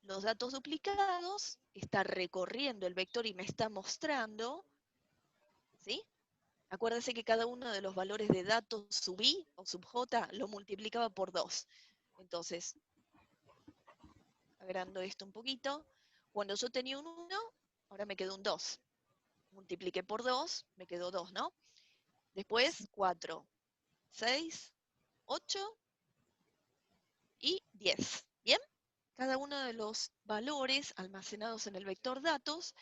Los datos duplicados está recorriendo el vector y me está mostrando, ¿sí? Acuérdense que cada uno de los valores de datos sub i o sub j lo multiplicaba por 2. Entonces, agrando esto un poquito, cuando yo tenía un 1, ahora me quedó un 2. Multipliqué por 2, me quedó 2, ¿no? Después 4, 6, 8 y 10. ¿Bien? Cada uno de los valores almacenados en el vector datos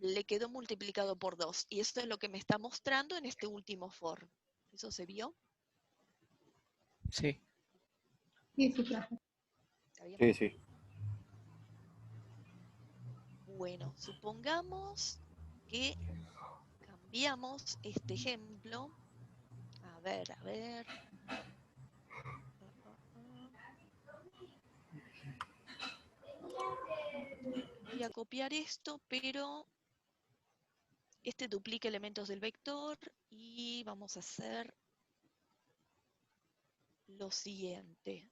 le quedó multiplicado por 2. Y esto es lo que me está mostrando en este último for. ¿Eso se vio? Sí. Sí, sí, claro. ¿Está bien? Sí, sí. Bueno, supongamos que cambiamos este ejemplo. A ver, a ver. Voy a copiar esto, pero este duplica elementos del vector y vamos a hacer lo siguiente.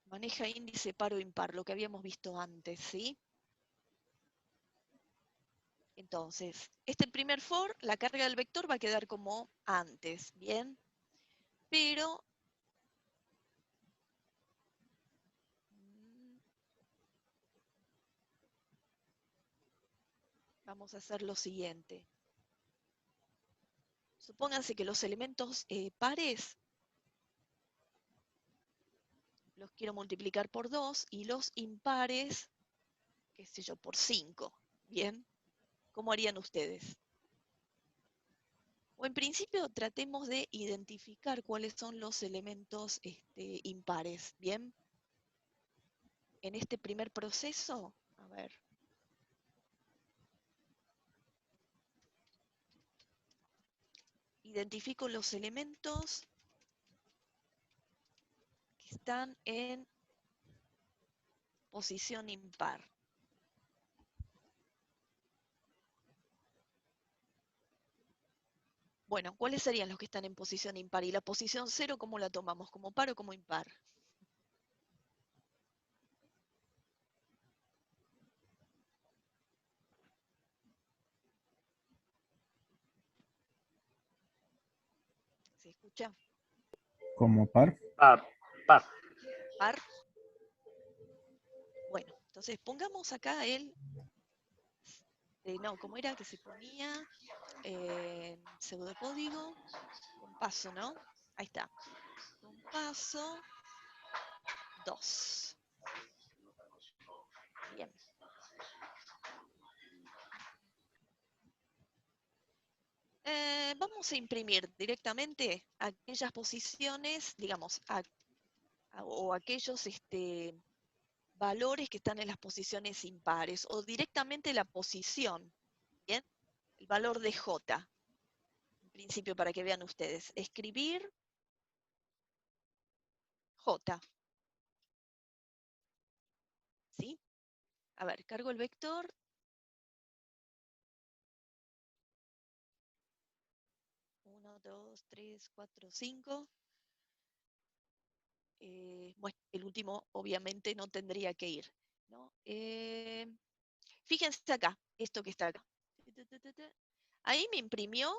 Maneja índice par o impar, lo que habíamos visto antes, ¿sí? Entonces, este primer for, la carga del vector va a quedar como antes, ¿bien? Pero vamos a hacer lo siguiente. Supónganse que los elementos pares los quiero multiplicar por 2 y los impares, qué sé yo, por 5. ¿Bien? ¿Cómo harían ustedes? O en principio tratemos de identificar cuáles son los elementos impares, ¿bien? En este primer proceso, a ver. Identifico los elementos que están en posición impar. Bueno, ¿cuáles serían los que están en posición impar? ¿Y la posición 0 cómo la tomamos? ¿Como par o como impar? ¿Se escucha? ¿Como par? Par. Par. Bueno, entonces pongamos acá el... no, ¿cómo era que se ponía? Pseudocódigo con paso, ¿no? Ahí está. Con paso 2. Bien. Vamos a imprimir directamente aquellas posiciones, digamos, o aquellos valores que están en las posiciones impares, o directamente la posición, ¿bien? El valor de J, en principio para que vean ustedes. Escribir J, ¿sí? A ver, cargo el vector. Uno, 2, 3, 4, 5. Bueno, el último obviamente no tendría que ir, ¿no? Fíjense acá, esto que está acá. Ahí me imprimió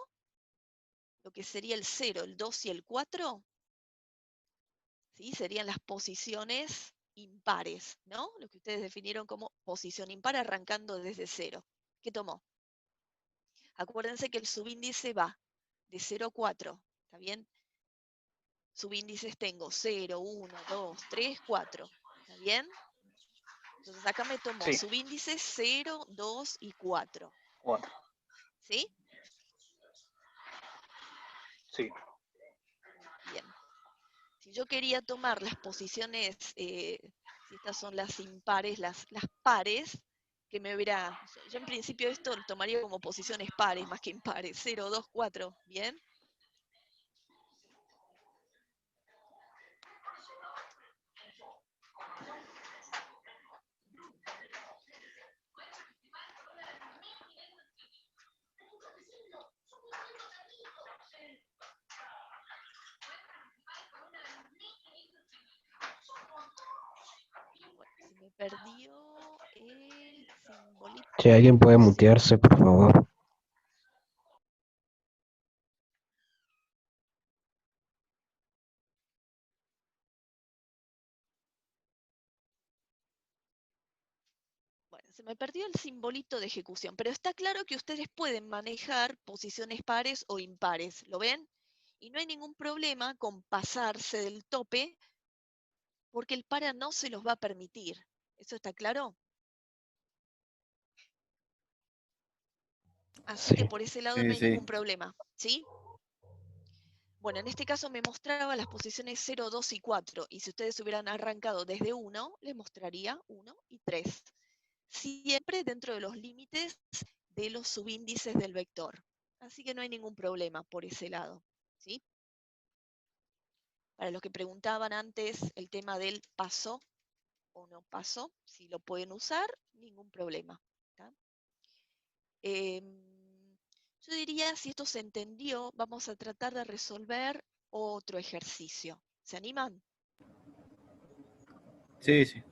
lo que sería el 0, el 2 y el 4. ¿Sí? Serían las posiciones impares, ¿no? Lo que ustedes definieron como posición impar arrancando desde 0. ¿Qué tomó? Acuérdense que el subíndice va de 0 a 4, ¿está bien? Subíndices tengo 0, 1, 2, 3, 4, ¿está bien? Entonces acá me tomó Sí. subíndices 0, 2 y 4. 4. ¿Sí? Sí. Bien. Si yo quería tomar las posiciones, si estas son las impares, las pares, que me hubiera, yo en principio esto lo tomaría como posiciones pares más que impares, 0, 2, 4, ¿bien? Bueno, se me perdió el simbolito. Si alguien puede mutearse, por favor. Bueno, se me perdió el simbolito de ejecución, pero está claro que ustedes pueden manejar posiciones pares o impares, ¿lo ven? Y no hay ningún problema con pasarse del tope, porque el para no se los va a permitir. ¿Eso está claro? Así que por ese lado no hay Sí. ningún problema, ¿sí? Bueno, en este caso me mostraba las posiciones 0, 2 y 4, y si ustedes hubieran arrancado desde 1, les mostraría 1 y 3. Siempre dentro de los límites de los subíndices del vector. Así que no hay ningún problema por ese lado, ¿sí? Para los que preguntaban antes el tema del paso o no paso, si lo pueden usar, ningún problema. ¿Tá? Yo diría, si esto se entendió, vamos a tratar de resolver otro ejercicio. ¿Se animan? Sí, sí.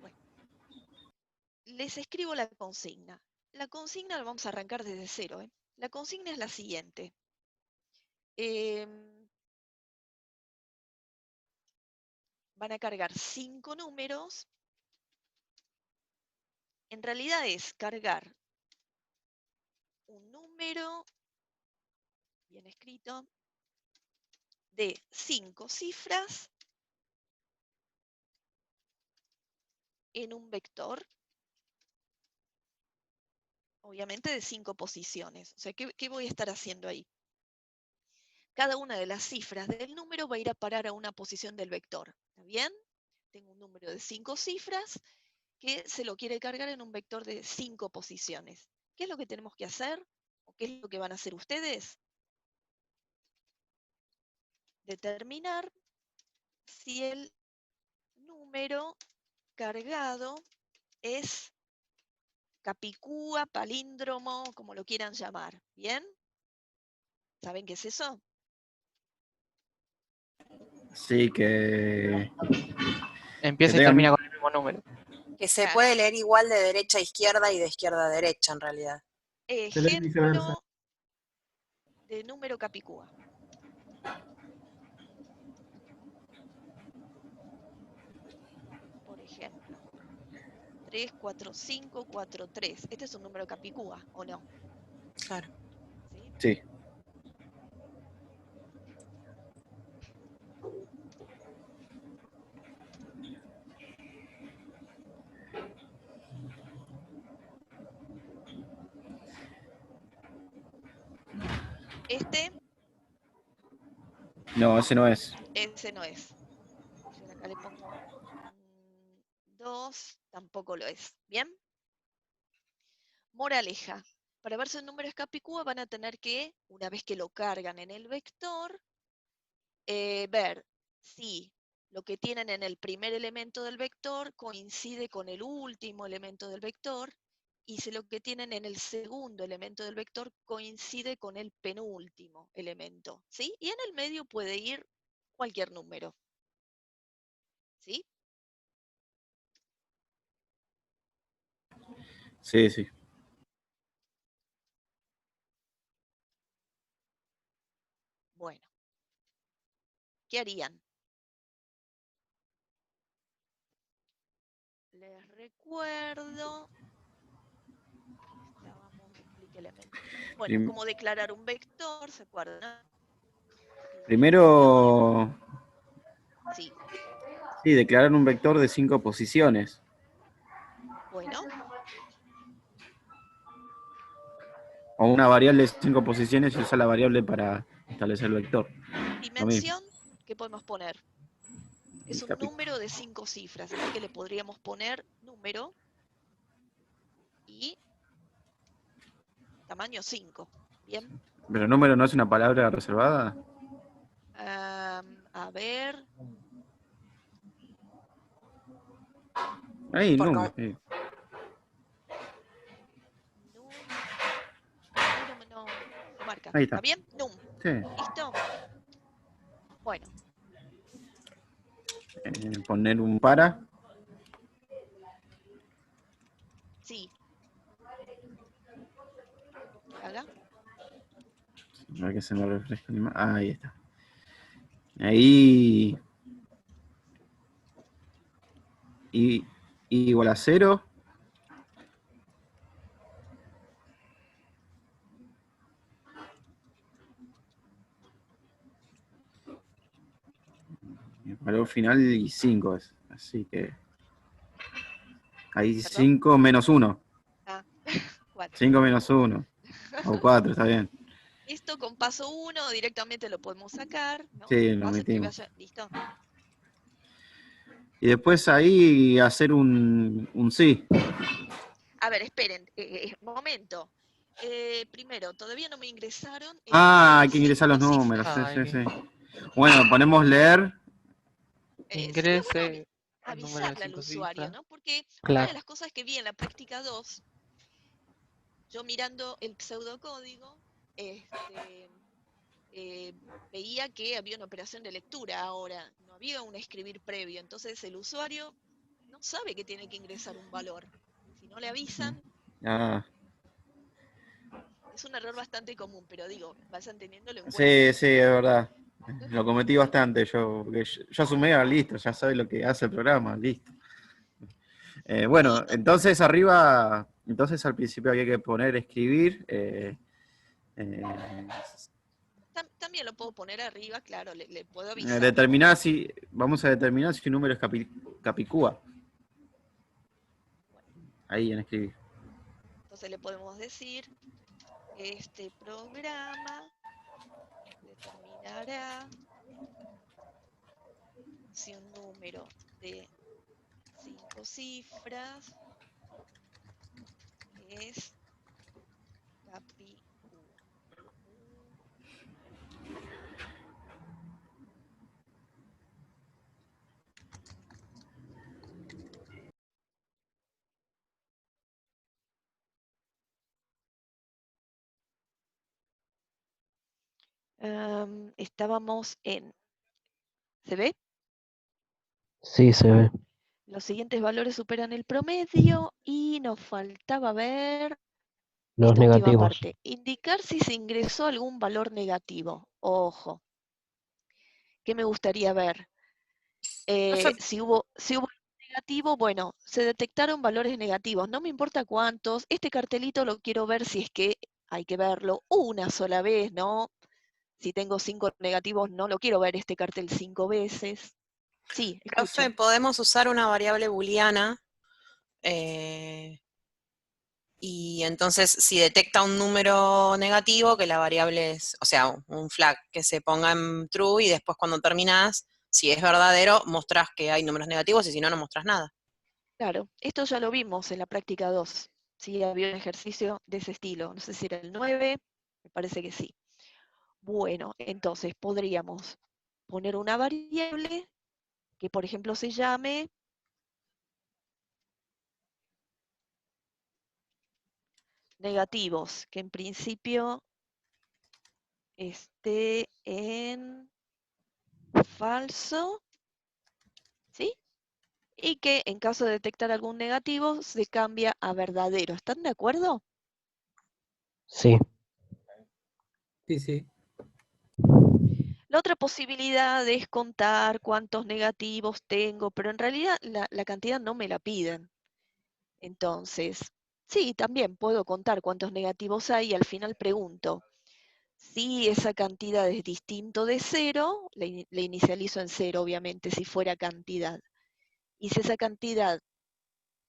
Bueno, les escribo la consigna. La consigna la vamos a arrancar desde 0. La consigna es la siguiente. Van a cargar 5 números. En realidad es cargar un número, bien escrito, de 5 cifras en un vector obviamente de 5 posiciones. O sea, ¿qué voy a estar haciendo ahí? Cada una de las cifras del número va a ir a parar a una posición del vector. ¿Está bien? Tengo un número de 5 cifras que se lo quiere cargar en un vector de 5 posiciones. ¿Qué es lo que tenemos que hacer? ¿O qué es lo que van a hacer ustedes? Determinar si el número cargado es capicúa, palíndromo, como lo quieran llamar. ¿Bien? ¿Saben qué es eso? Sí, que Empieza y tengan... termina con el mismo número. Que se Claro. puede leer igual de derecha a izquierda y de izquierda a derecha, en realidad. Se lee viceversa. Ejemplo de número capicúa. Por ejemplo, 3, 4, 5, 4, 3. Este es un número capicúa, ¿o no? Claro. ¿Sí? Sí. Este, No, ese no es. ese no es. Yo acá le pongo 2, tampoco lo es. ¿Bien? Moraleja. Para ver si un número es capicúa van a tener que, una vez que lo cargan en el vector, ver si lo que tienen en el primer elemento del vector coincide con el último elemento del vector y si lo que tienen en el segundo elemento del vector coincide con el penúltimo elemento, ¿sí? Y en el medio puede ir cualquier número, ¿sí? Sí, sí. Bueno, ¿qué harían? Les recuerdo que estábamos, explique elementos. Bueno, Prim- cómo declarar un vector, ¿se acuerdan? Primero, Sí, sí, declarar un vector de 5 posiciones. bueno, O una variable de 5 posiciones y usar la variable para establecer el vector. Lo mismo. dimensión, ¿qué podemos poner? Es un número de 5 cifras, así que le podríamos poner número y tamaño 5. ¿Bien? ¿Pero número no es una palabra reservada? A ver, Ahí, Por número. con- Sí. num, ahí no lo marca. Ahí ¿Está está. bien? Num. Sí. ¿Listo? Bueno, Poner un para. sí. ¿Qué haga? A ver que se me refresca la imagen. Ahí está. Ahí. Y igual a 0. El valor final y 5 es. Así que. Ahí ¿Perdón? 5 menos 1. Ah, 4. 5 menos 1. O 4, está bien. Esto con paso 1 directamente lo podemos sacar, ¿no? Sí, Lo lo hace que metimos. vaya, ¿listo? Y después ahí hacer un sí. A ver, esperen, momento. Primero, todavía no me ingresaron el Ah, número hay de que ingresar los 5 números. cifras. Sí, Ay, sí, sí. Bueno, ponemos leer. Sería bueno ingrese el número de avisarle al 5 usuario, cifras. ¿no? Porque una de Claro. las cosas que vi en la práctica 2, yo mirando el pseudocódigo, veía que había una operación de lectura ahora, no había un escribir previo, entonces el usuario no sabe que tiene que ingresar un valor. Si no le avisan, Ah, es un error bastante común, pero digo, vayan teniéndolo en sí, cuenta. sí, es verdad. Lo cometí bastante yo. Porque yo asumí, listo, ya sabe lo que hace el programa, listo. Bueno, Sí, entonces arriba, entonces al principio había que poner escribir. Eh, también lo puedo poner arriba, claro, le puedo avisar. determinar si, vamos a determinar si un número es capicúa. Bueno, Ahí en escribir. Entonces le podemos decir, este programa determinará si un número de 5 cifras es capi Q. Estábamos en, ¿se ve? Sí, se ve. Los siguientes valores superan el promedio y nos faltaba ver Los esta última negativos. parte. Indicar si se ingresó algún valor negativo. Ojo, ¿qué me gustaría ver? Profe, Si hubo negativo, bueno, se detectaron valores negativos. No me importa cuántos. Este cartelito lo quiero ver si es que hay que verlo una sola vez, ¿no? Si tengo 5 negativos, no lo quiero ver este cartel 5 veces. Sí, profe, escucho. podemos usar una variable booleana y entonces si detecta un número negativo, que la variable es, o sea, un flag que se ponga en true y después cuando terminás, si es verdadero, mostrás que hay números negativos y si no, no mostrás nada. Claro, esto ya lo vimos en la práctica 2. Sí, había un ejercicio de ese estilo. No sé si era el 9, me parece que sí. Bueno, entonces podríamos poner una variable que, por ejemplo, se llame negativos, que en principio esté en falso, ¿sí? Y que en caso de detectar algún negativo se cambia a verdadero. ¿Están de acuerdo? Sí. Sí, sí. La otra posibilidad es contar cuántos negativos tengo, pero en realidad la cantidad no me la piden. Entonces, sí, también puedo contar cuántos negativos hay y al final pregunto, si esa cantidad es distinto de 0, le inicializo en 0, obviamente, si fuera cantidad. Y si esa cantidad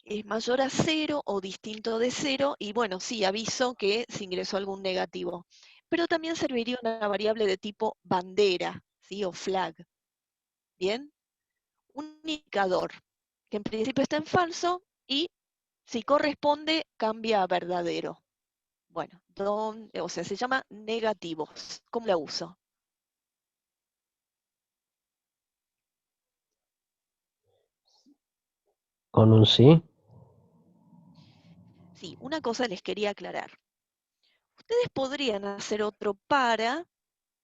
es mayor a 0 o distinto de 0, y bueno, sí, aviso que se ingresó algún negativo. Pero también serviría una variable de tipo bandera, ¿sí? O flag. ¿Bien? Un indicador, que en principio está en falso y si corresponde cambia a verdadero. Bueno, o sea, se llama negativos. ¿Cómo la uso? ¿Con un sí? Sí, una cosa les quería aclarar. Ustedes podrían hacer otro para,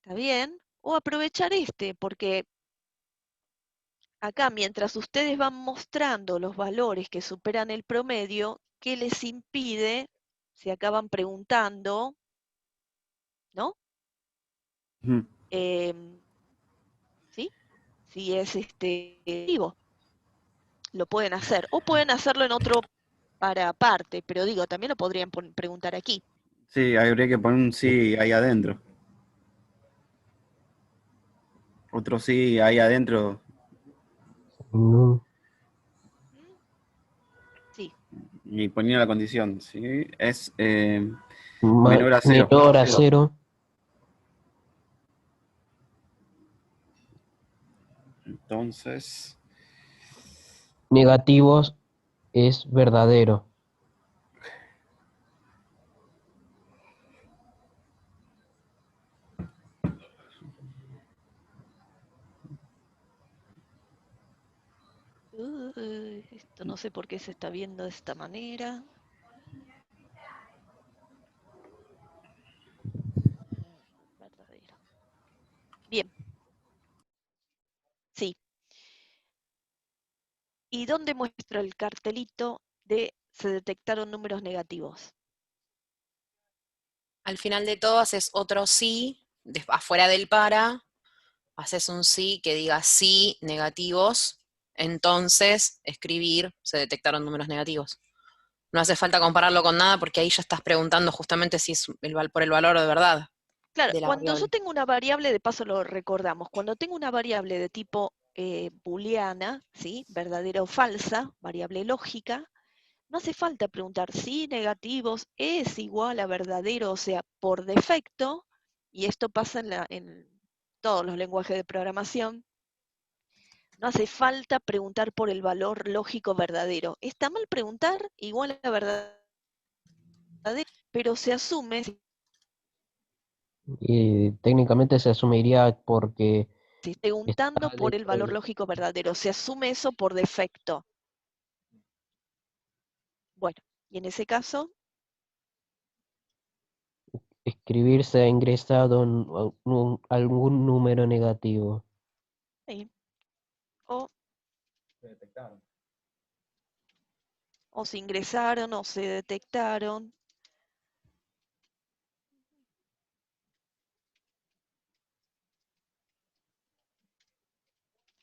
¿está bien? O aprovechar este, porque acá mientras ustedes van mostrando los valores que superan el promedio, ¿qué les impide? Se acaban preguntando, ¿no? Ujú. ¿Sí? Si es vivo, lo pueden hacer. O pueden hacerlo en otro para aparte, pero digo, también lo podrían preguntar aquí. Sí, habría que poner un sí ahí adentro. Otro sí ahí adentro. No. Sí, Y ponía la condición, ¿sí? Es Ma- menor a 0. menor a 0. Entonces, Negativos es verdadero. esto no sé por qué se está viendo de esta manera. Verdadero. Bien, sí. ¿Y dónde muestra el cartelito de se detectaron números negativos? Al final de todo haces otro sí, afuera del para, haces un sí que diga sí, negativos, entonces escribir, se detectaron números negativos. No hace falta compararlo con nada porque ahí ya estás preguntando justamente si es por el valor de verdad Claro, de la cuando yo variable. tengo una variable, de paso lo recordamos, cuando tengo una variable de tipo booleana, ¿sí? Verdadera o falsa, variable lógica, No hace falta preguntar si negativos es igual a verdadero, o sea, por defecto, y esto pasa en todos los lenguajes de programación. No hace falta preguntar por el valor lógico verdadero. Está mal preguntar igual a verdadero, pero se asume, Y técnicamente se asumiría porque si está preguntando por el dentro valor de... lógico verdadero, se asume eso por defecto. Bueno, y en ese caso, Escribir se ha ingresado algún número negativo. sí, o se ingresaron o se detectaron.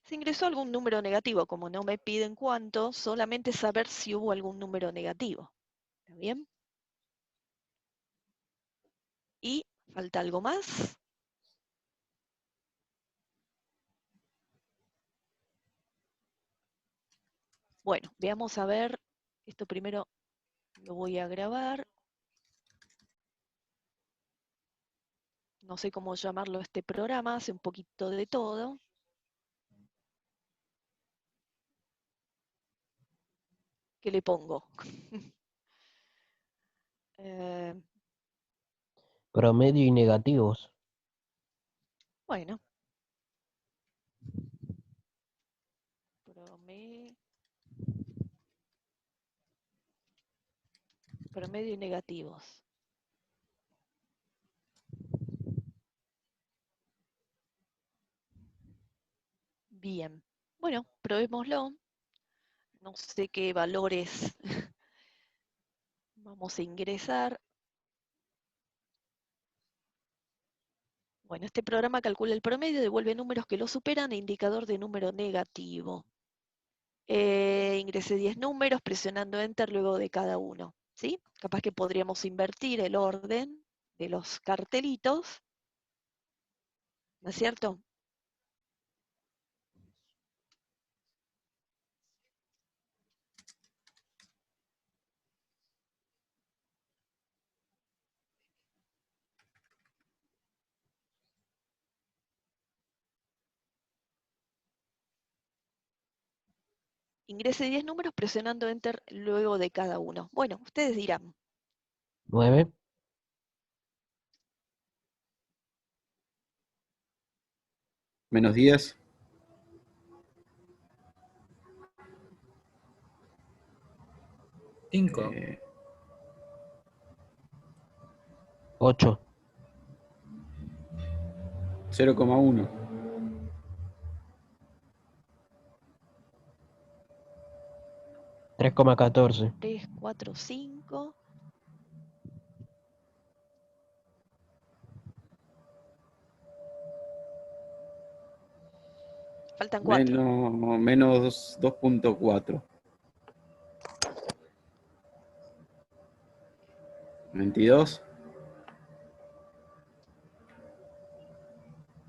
Se ingresó algún número negativo, como no me piden cuánto, solamente saber si hubo algún número negativo. ¿Está bien? Y falta algo más. Bueno, veamos a ver. Esto primero lo voy a grabar. No sé cómo llamarlo este programa, hace un poquito de todo. ¿Qué le pongo? Promedio y negativos. Bueno. Promedio y negativos. Bien. Bueno, probémoslo. No sé qué valores vamos a ingresar. Bueno, este programa calcula el promedio, devuelve números que lo superan e indicador de número negativo. Ingresé 10 números presionando Enter luego de cada uno. ¿Sí? Capaz que podríamos invertir el orden de los cartelitos. ¿No es cierto? Ingrese 10 números presionando Enter luego de cada uno. Bueno, ustedes dirán. 9. Menos 10. 5. 8. 0,1. 3,14. 3, 4, 5. Faltan 4. Menos 2,4. 22.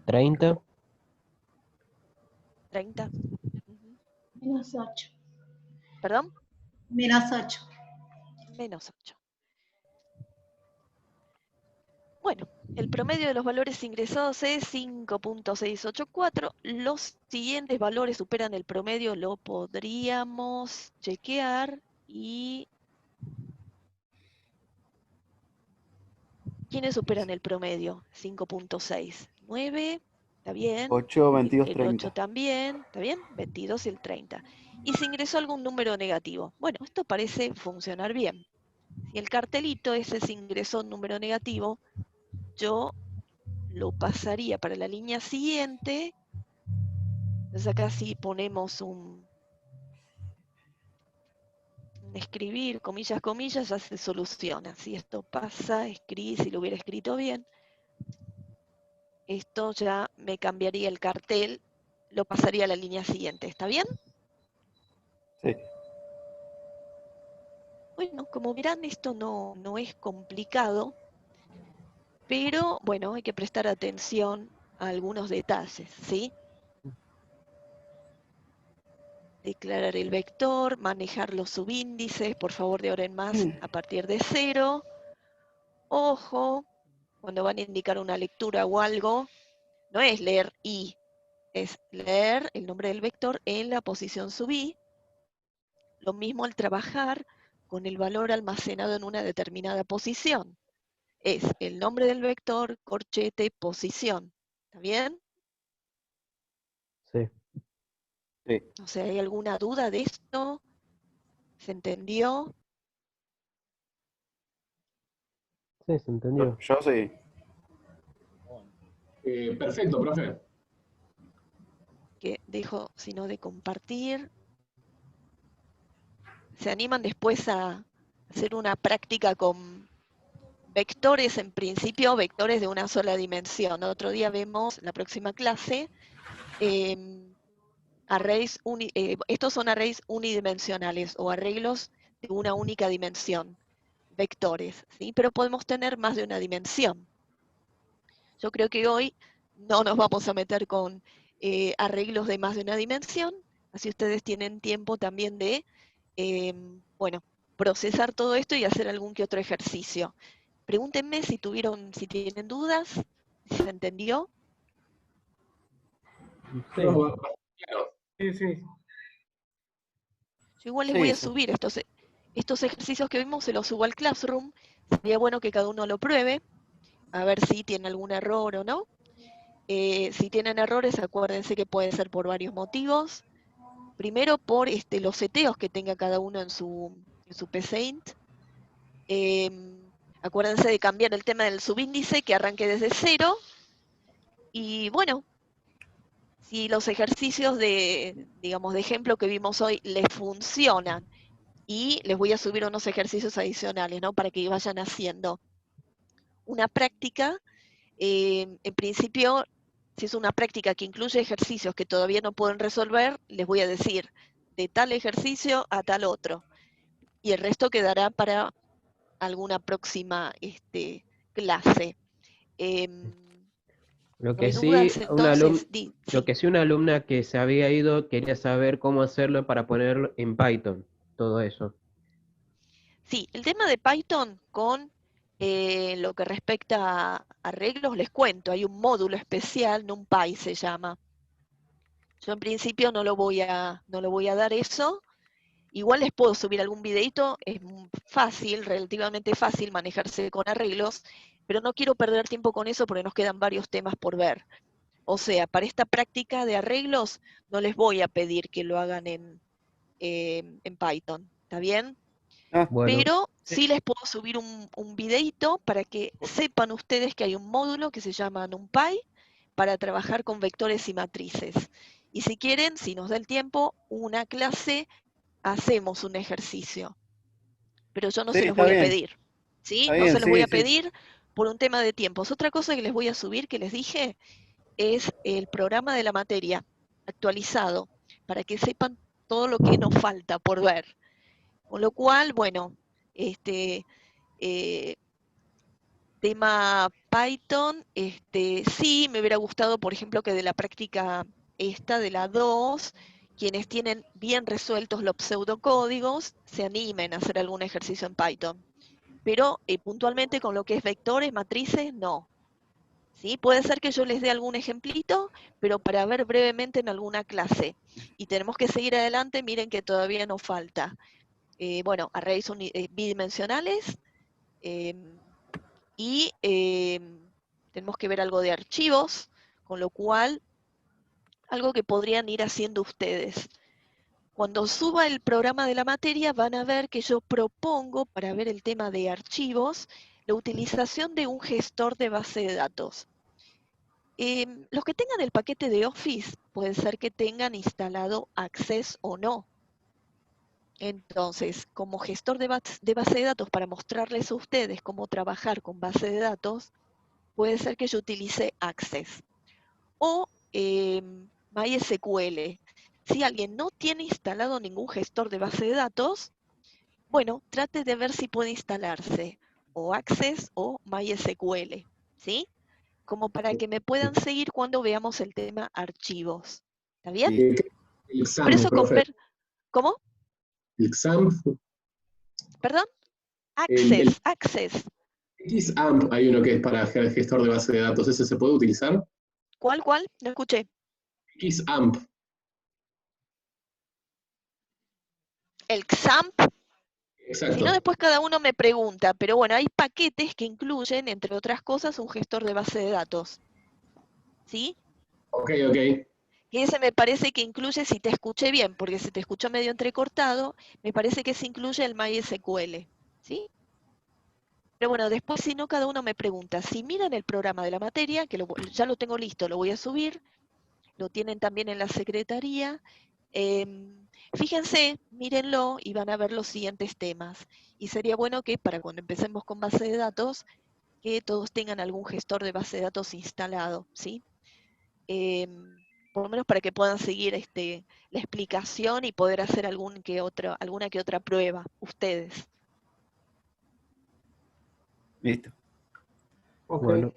30. 30. Menos 8. ¿Perdón? Menos 8. Menos 8. Bueno, el promedio de los valores ingresados es 5.684. Los siguientes valores superan el promedio, lo podríamos chequear. ¿Y quiénes superan el promedio? 5.6. 9, está bien. 8, 22, El 8 30. también, ¿está bien? 22 y el 30. ¿Y se ingresó algún número negativo? Bueno, esto parece funcionar bien. Si el cartelito ese se ingresó un número negativo, yo lo pasaría para la línea siguiente. Entonces acá sí ponemos un escribir, comillas, comillas, ya se soluciona. Si esto pasa, escribí, si lo hubiera escrito bien, esto ya me cambiaría el cartel, lo pasaría a la línea siguiente. ¿Está bien? Sí. Bueno, como verán, esto no es complicado, pero bueno, hay que prestar atención a algunos detalles, ¿sí? declarar el vector, manejar los subíndices, por favor de ahora en más a partir de 0. Ojo, cuando van a indicar una lectura o algo, no es leer i, es leer el nombre del vector en la posición sub i. Lo mismo al trabajar con el valor almacenado en una determinada posición. Es el nombre del vector, corchete, posición. ¿Está bien? Sí. Sí. O sea, ¿hay alguna duda de esto? ¿Se entendió? Sí, se entendió. Yo sí. Perfecto, profe. Que dejo, sino de compartir. ¿Se animan después a hacer una práctica con vectores, en principio, vectores de una sola dimensión? Otro día vemos, en la próxima clase, estos son arrays unidimensionales o arreglos de una única dimensión, vectores, ¿sí? Pero podemos tener más de una dimensión. Yo creo que hoy no nos vamos a meter con arreglos de más de una dimensión, así ustedes tienen tiempo también de, bueno, procesar todo esto y hacer algún que otro ejercicio. Pregúntenme si tienen dudas, si se entendió. Sí. Sí, sí. Yo igual les Sí, voy a sí. subir estos ejercicios que vimos, se los subo al Classroom. Sería bueno que cada uno lo pruebe, a ver si tiene algún error o no. Si tienen errores, acuérdense que puede ser por varios motivos. Primero, por los seteos que tenga cada uno en su PCInt. Acuérdense de cambiar el tema del subíndice, que arranque desde 0. Y bueno, si los ejercicios digamos, de ejemplo que vimos hoy les funcionan, y les voy a subir unos ejercicios adicionales, ¿no? Para que vayan haciendo una práctica. En principio, si es una práctica que incluye ejercicios que todavía no pueden resolver, les voy a decir de tal ejercicio a tal otro. Y el resto quedará para alguna próxima clase. Lo ¿No que hay sí, dudas entonces? lo que sí, una alumna que se había ido quería saber cómo hacerlo para ponerlo en Python, todo eso. Sí, el tema de Python con lo que respecta a arreglos, les cuento, hay un módulo especial, NumPy se llama. Yo en principio no lo voy a dar eso. Igual les puedo subir algún videito, es fácil, relativamente fácil manejarse con arreglos, pero no quiero perder tiempo con eso porque nos quedan varios temas por ver. O sea, para esta práctica de arreglos no les voy a pedir que lo hagan en Python, ¿está bien? Bueno, Pero Sí. sí les puedo subir un videito para que sepan ustedes que hay un módulo que se llama NumPy para trabajar con vectores y matrices. Y si quieren, si nos da el tiempo, una clase, hacemos un ejercicio. Pero yo no Sí, se los está voy a bien. pedir, ¿sí? Está No bien, se los voy sí, a sí. pedir por un tema de tiempos. Otra cosa que les voy a subir, que les dije, es el programa de la materia actualizado, para que sepan todo lo que nos falta por ver. Con lo cual, bueno, tema Python, sí, me hubiera gustado, por ejemplo, que de la práctica esta, de la 2, quienes tienen bien resueltos los pseudocódigos, se animen a hacer algún ejercicio en Python. Pero puntualmente con lo que es vectores, matrices, no. ¿Sí? Puede ser que yo les dé algún ejemplito, pero para ver brevemente en alguna clase. Y tenemos que seguir adelante, miren que todavía nos falta. Bueno, arrays bidimensionales, y tenemos que ver algo de archivos, con lo cual, algo que podrían ir haciendo ustedes. Cuando suba el programa de la materia van a ver que yo propongo, para ver el tema de archivos, la utilización de un gestor de base de datos. Los que tengan el paquete de Office, puede ser que tengan instalado Access o no. Entonces, como gestor de base de datos, para mostrarles a ustedes cómo trabajar con base de datos, puede ser que yo utilice Access o MySQL. Si alguien no tiene instalado ningún gestor de base de datos, bueno, trate de ver si puede instalarse o Access o MySQL, ¿sí? Como para que me puedan seguir cuando veamos el tema archivos. ¿Está bien? ¿Qué Por examen, eso profe? ¿Cómo? El XAMPP. ¿Perdón? El Access. XAMPP hay uno que es para el gestor de base de datos. ¿Ese se puede utilizar? ¿Cuál? No escuché. XAMPP. El XAMPP. Si no, Exacto. después cada uno me pregunta, pero bueno, hay paquetes que incluyen, entre otras cosas, un gestor de base de datos. ¿Sí? Ok. Y ese me parece que incluye, si te escuché bien, porque se te escuchó medio entrecortado, me parece que se incluye el MySQL. ¿Sí? Pero bueno, después si no, cada uno me pregunta. Si miran el programa de la materia, que ya lo tengo listo, lo voy a subir, lo tienen también en la secretaría. Fíjense, mírenlo y van a ver los siguientes temas. Y sería bueno que para cuando empecemos con base de datos, que todos tengan algún gestor de base de datos instalado, ¿sí? Por lo menos para que puedan seguir la explicación y poder hacer alguna que otra prueba, ustedes. Listo. Ok. Bueno,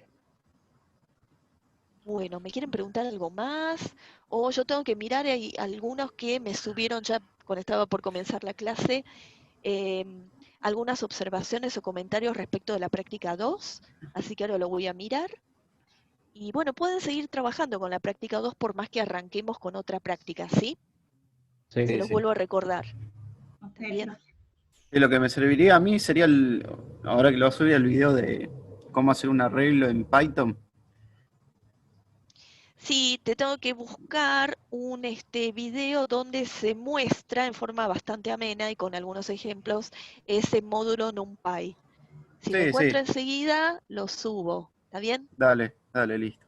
Bueno, ¿me quieren preguntar algo más? O yo tengo que mirar, hay algunos que me subieron ya cuando estaba por comenzar la clase, algunas observaciones o comentarios respecto de la práctica 2, así que ahora lo voy a mirar. Y bueno, pueden seguir trabajando con la práctica 2 por más que arranquemos con otra práctica, ¿sí? sí. Se los vuelvo a recordar. Ok, ¿Bien? profe. Y lo que me serviría a mí sería, ahora que lo subí el video de cómo hacer un arreglo en Python. Sí, te tengo que buscar un video donde se muestra en forma bastante amena y con algunos ejemplos ese módulo NumPy. Si lo Sí, encuentro sí, enseguida, lo subo. ¿Está bien? dale, listo.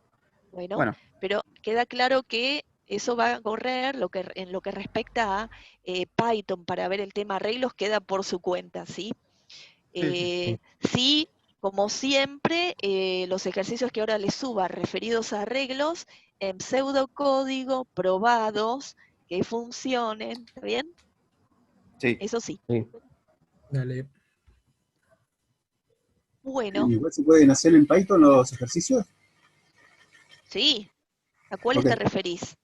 Bueno, Bueno, pero queda claro que eso va a correr en lo que respecta a Python para ver el tema arreglos, queda por su cuenta, ¿sí? sí. Sí, como siempre, los ejercicios que ahora les suba referidos a arreglos en pseudocódigo, probados, que funcionen, ¿está bien? Sí. Eso sí. Sí. Dale. Bueno, Igual se pueden hacer en Python los ejercicios. sí. ¿A cuáles Ok. te referís?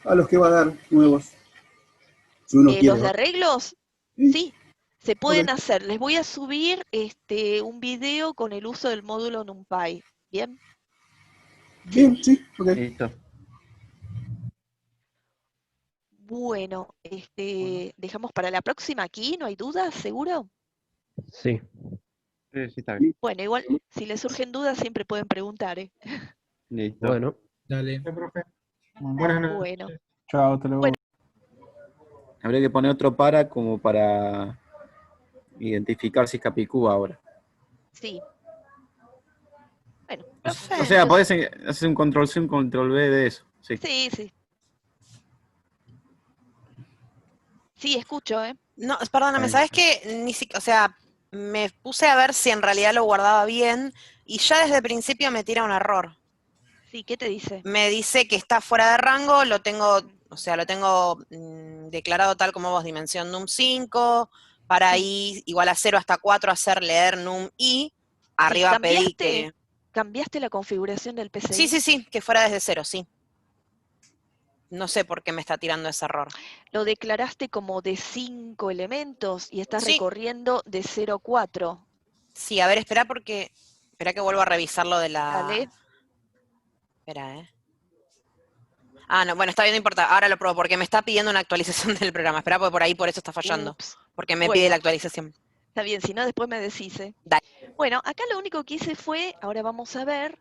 A los que va a dar nuevos, si uno quiere, ¿Los de ¿va? arreglos? Sí. Sí, se Ok. pueden hacer. Les voy a subir un video con el uso del módulo NumPy. ¿Bien? Bien, sí, ok. Listo. Bueno, dejamos para la próxima aquí, ¿no hay dudas? ¿Seguro? Sí. Sí, está bien. Bueno, igual, si les surgen dudas, siempre pueden preguntar, ¿eh? Listo. Bueno, Dale. profe. Buenas Buenas tardes. noches. Bueno, Chao, hasta luego. bueno, Habría que poner otro para como para identificar si es Capicúa ahora. sí. Bueno, O sea, yo podés hacer un control C, un control V de eso. Sí. sí, sí. Sí, escucho, ¿eh? No, perdóname, Está ¿sabes qué? O sea, me puse a ver si en realidad lo guardaba bien y ya desde el principio me tira un error. Sí, ¿qué te dice? Me dice que está fuera de rango, lo tengo declarado tal como vos, dimensión num5, para Sí. i igual a 0 hasta 4 hacer leer num-i, Sí, arriba pedí que... ¿cambiaste la configuración del Sí, PCI? sí, sí, que fuera desde 0, sí. No sé por qué me está tirando ese error. Lo declaraste como de 5 elementos y estás Sí, recorriendo de 0 a 4. sí, a ver, espera que vuelvo a revisar lo de la... Dale. Espera, Ah, no, bueno, está bien, no importa. Ahora lo pruebo porque me está pidiendo una actualización del programa. Espera, porque por ahí por eso está fallando. Ups. Porque me pide la Bueno, actualización. está bien, si no, después me decís, ¿eh? Dale. Bueno, acá lo único que hice fue, ahora vamos a ver,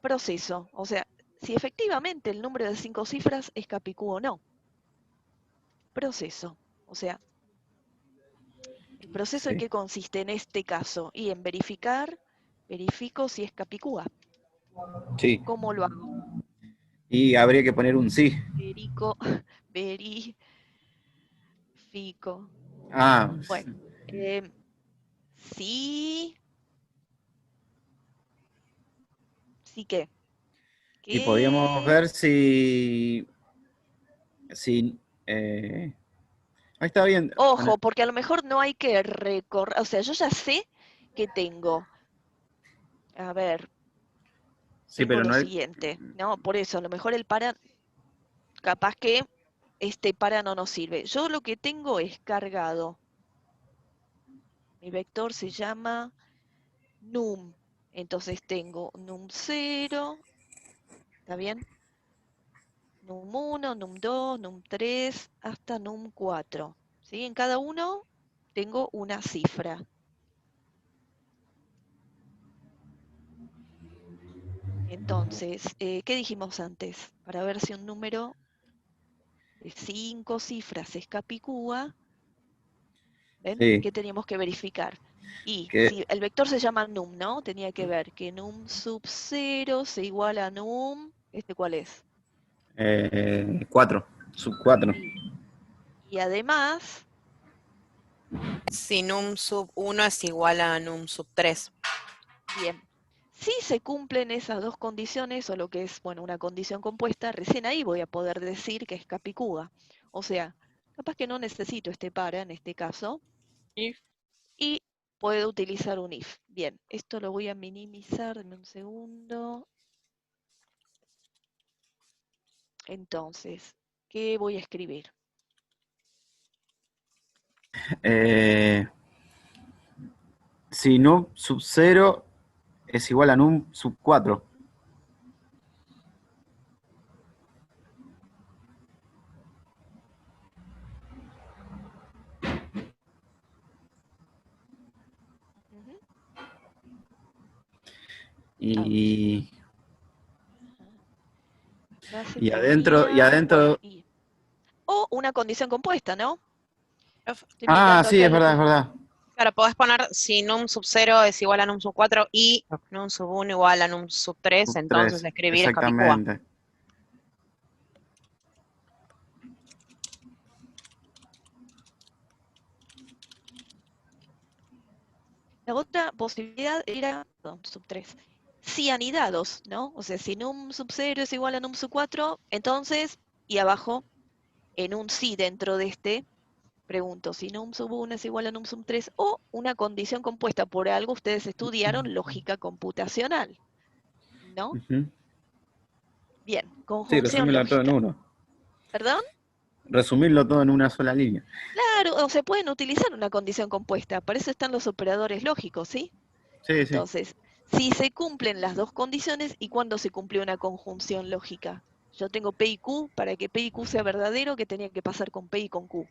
proceso. O sea, si efectivamente el número de 5 cifras es Capicú o no. Proceso. O sea, ¿el proceso en Sí. qué consiste en este caso? Y en verifico si es Capicúa. Sí. ¿Cómo lo hago? Y habría que poner un sí. Verifico. Ah, Bueno, sí, sí que. y podríamos ver si ahí está bien. Ojo, porque a lo mejor no hay que recorrer, o sea, yo ya sé que tengo. A ver, Sí, tengo pero lo no es. siguiente, ¿no? Por eso, a lo mejor el para, capaz que este para no nos sirve. Yo lo que tengo es cargado. Mi vector se llama num. Entonces tengo num0, ¿está bien? num1, num2, num3, hasta num4. ¿Sí? En cada uno tengo una cifra. Entonces, ¿qué dijimos antes? Para ver si un número de 5 cifras es Capicúa, ¿ven? Sí, ¿Qué teníamos que verificar? Y que si el vector se llama num, ¿no? Tenía que ver que num sub 0 se iguala a num, ¿este cuál es? 4, sub 4. Sí. Y además, Si num sub 1 es igual a num sub 3. bien, si se cumplen esas dos condiciones, o lo que es, bueno, una condición compuesta, recién ahí voy a poder decir que es Capicúa. O sea, capaz que no necesito este para en este caso, If. y puedo utilizar un if. Bien, esto lo voy a minimizar, dame un segundo. Entonces, ¿qué voy a escribir? Si num sub 0 es igual a num sub 4. Ujú. A ver. Y, Base y tenía, bueno, adentro. y. O una condición compuesta, ¿no? Estoy Ah, mirando sí, acá es lo verdad, que. es verdad. Claro, podés poner si num sub 0 es igual a num sub 4 y num sub 1 igual a num sub 3, Sub entonces 3, escribir es Capicúa. exactamente. La otra posibilidad era, perdón, sub 3, si anidados, ¿no? O sea, si num sub 0 es igual a num sub 4, entonces, y abajo, en un sí dentro de este, pregunto si num sub 1 es igual a num sub 3 o una condición compuesta. Por algo ustedes estudiaron lógica computacional, ¿no? Ujú. Bien, Sí, conjunción resumirlo todo en lógica. uno. ¿Perdón? Resumirlo todo en una sola línea. Claro, o se pueden utilizar una condición compuesta. Para eso están los operadores lógicos, ¿sí? Sí, sí. Entonces, si se cumplen las dos condiciones y cuando se cumplió una conjunción lógica. Yo tengo P y Q, para que P y Q sea verdadero, ¿qué tenía que pasar con P y con Q?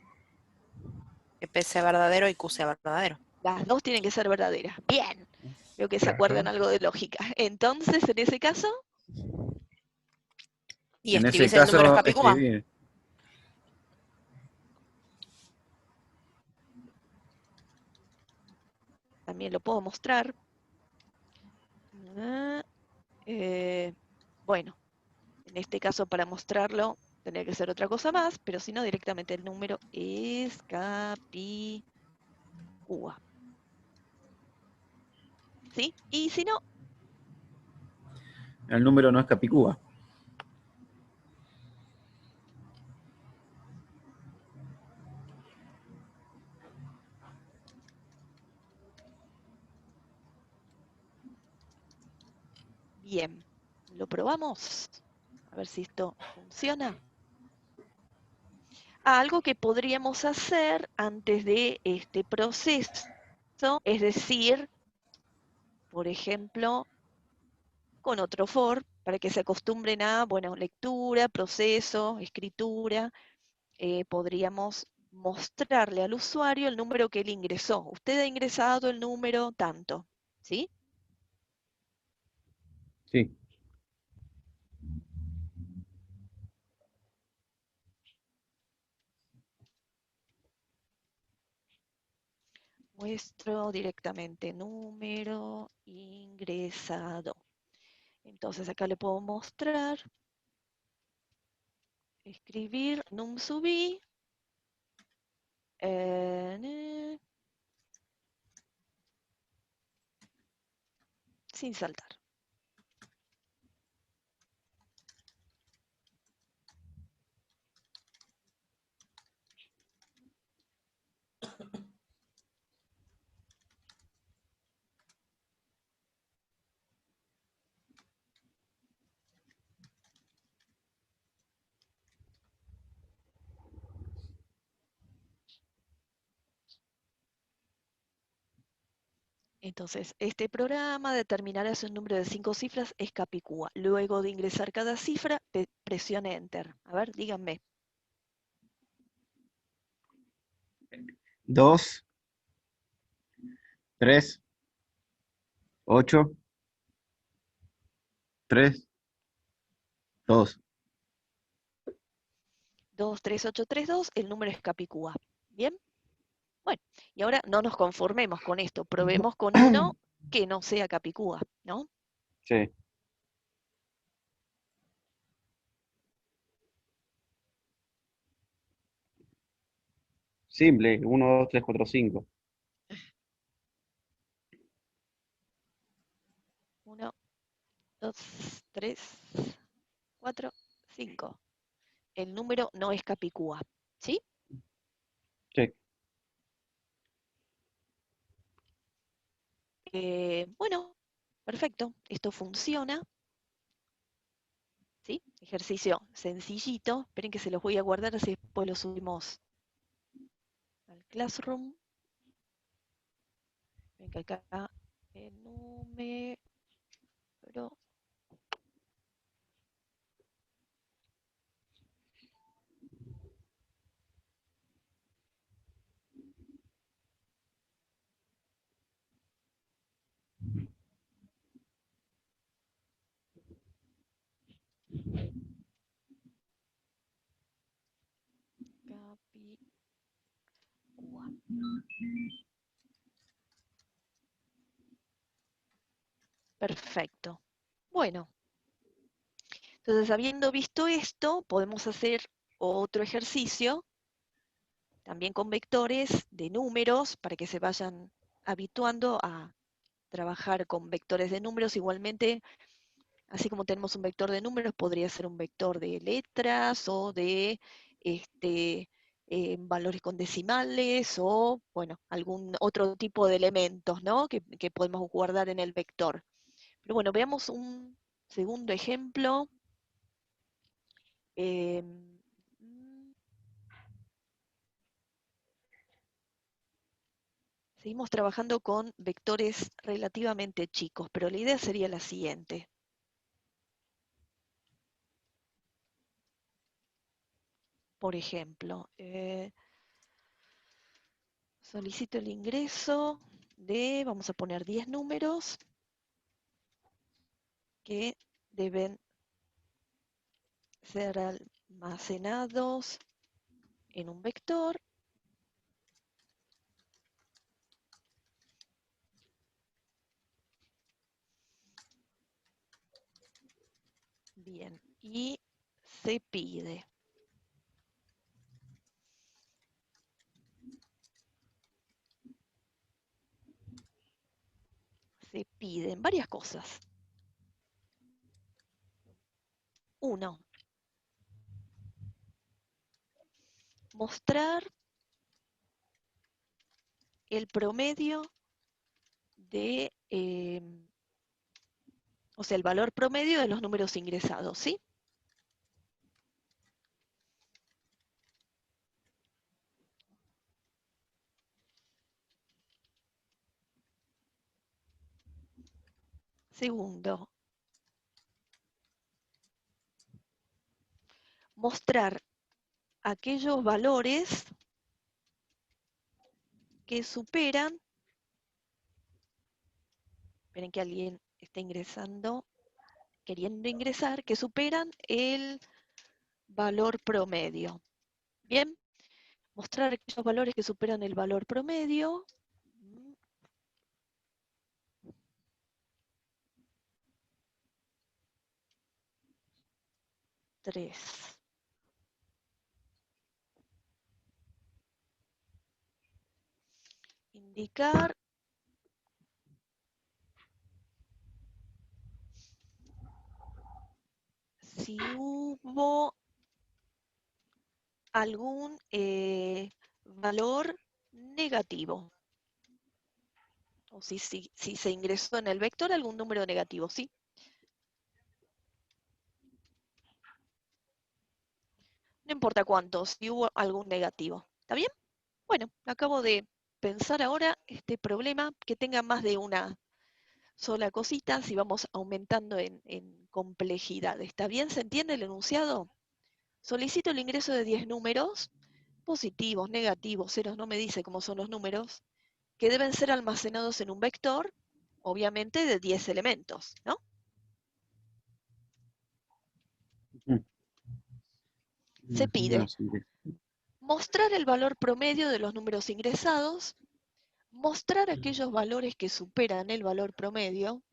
Que P sea verdadero y Q sea verdadero. Las dos tienen que ser verdaderas. Bien, veo que se Claro. acuerdan algo de lógica. Entonces, en ese caso, Y En ese escribís el número es caso, Capicúa. escribir. también lo puedo mostrar. Bueno, en este caso para mostrarlo tendría que ser otra cosa más, pero si no directamente el número es Capicúa. ¿Sí? Y si no, El número no es Capicúa. bien, lo probamos. A ver si esto funciona. Algo que podríamos hacer antes de este proceso, es decir, por ejemplo, con otro for, para que se acostumbren a, bueno, lectura, proceso, escritura, podríamos mostrarle al usuario el número que él ingresó. Usted ha ingresado el número tanto, ¿sí? Sí. Muestro directamente número ingresado. Entonces acá le puedo mostrar, escribir num sub i, sin saltar. Entonces, este programa determinará si un número de 5 cifras es Capicúa. Luego de ingresar cada cifra, presione Enter. A ver, díganme. 2, 3, 8, 3, 2. 23832, el número es Capicúa. ¿Bien? Bueno, y ahora no nos conformemos con esto. Probemos con uno que no sea Capicúa, ¿no? Sí. Simple, 1, 2, 3, 4, 5. 1, 2, 3, 4, 5. El número no es Capicúa, ¿sí? Sí. Bueno, perfecto. Esto funciona. ¿Sí? Ejercicio sencillito. Esperen que se los voy a guardar, así después lo subimos al Classroom. Ven que acá el número. Capicúa. Perfecto. Bueno, entonces habiendo visto esto, podemos hacer otro ejercicio, también con vectores de números, para que se vayan habituando a trabajar con vectores de números. Igualmente, así como tenemos un vector de números, podría ser un vector de letras o de valores con decimales o, bueno, algún otro tipo de elementos, ¿no? que podemos guardar en el vector. Pero bueno, veamos un segundo ejemplo. Seguimos trabajando con vectores relativamente chicos, pero la idea sería la siguiente. Por ejemplo, solicito el ingreso de, vamos a poner 10 números que deben ser almacenados en un vector. Bien, y se pide. Se piden varias cosas. 1. Mostrar el promedio de, o sea, el valor promedio de los números ingresados, ¿sí? Segundo, mostrar aquellos valores que superan, esperen que alguien está ingresando, queriendo ingresar, que superan el valor promedio. Bien, mostrar aquellos valores que superan el valor promedio. 3. Indicar si hubo algún valor negativo. O si se ingresó en el vector algún número negativo, ¿sí? No importa cuántos, si hubo algún negativo. ¿Está bien? Bueno, acabo de pensar ahora este problema que tenga más de una sola cosita si vamos aumentando en complejidad. ¿Está bien? ¿Se entiende el enunciado? Solicito el ingreso de 10 números, positivos, negativos, ceros, no me dice cómo son los números, que deben ser almacenados en un vector, obviamente de 10 elementos, ¿no? Se pide mostrar el valor promedio de los números ingresados, mostrar aquellos valores que superan el valor promedio,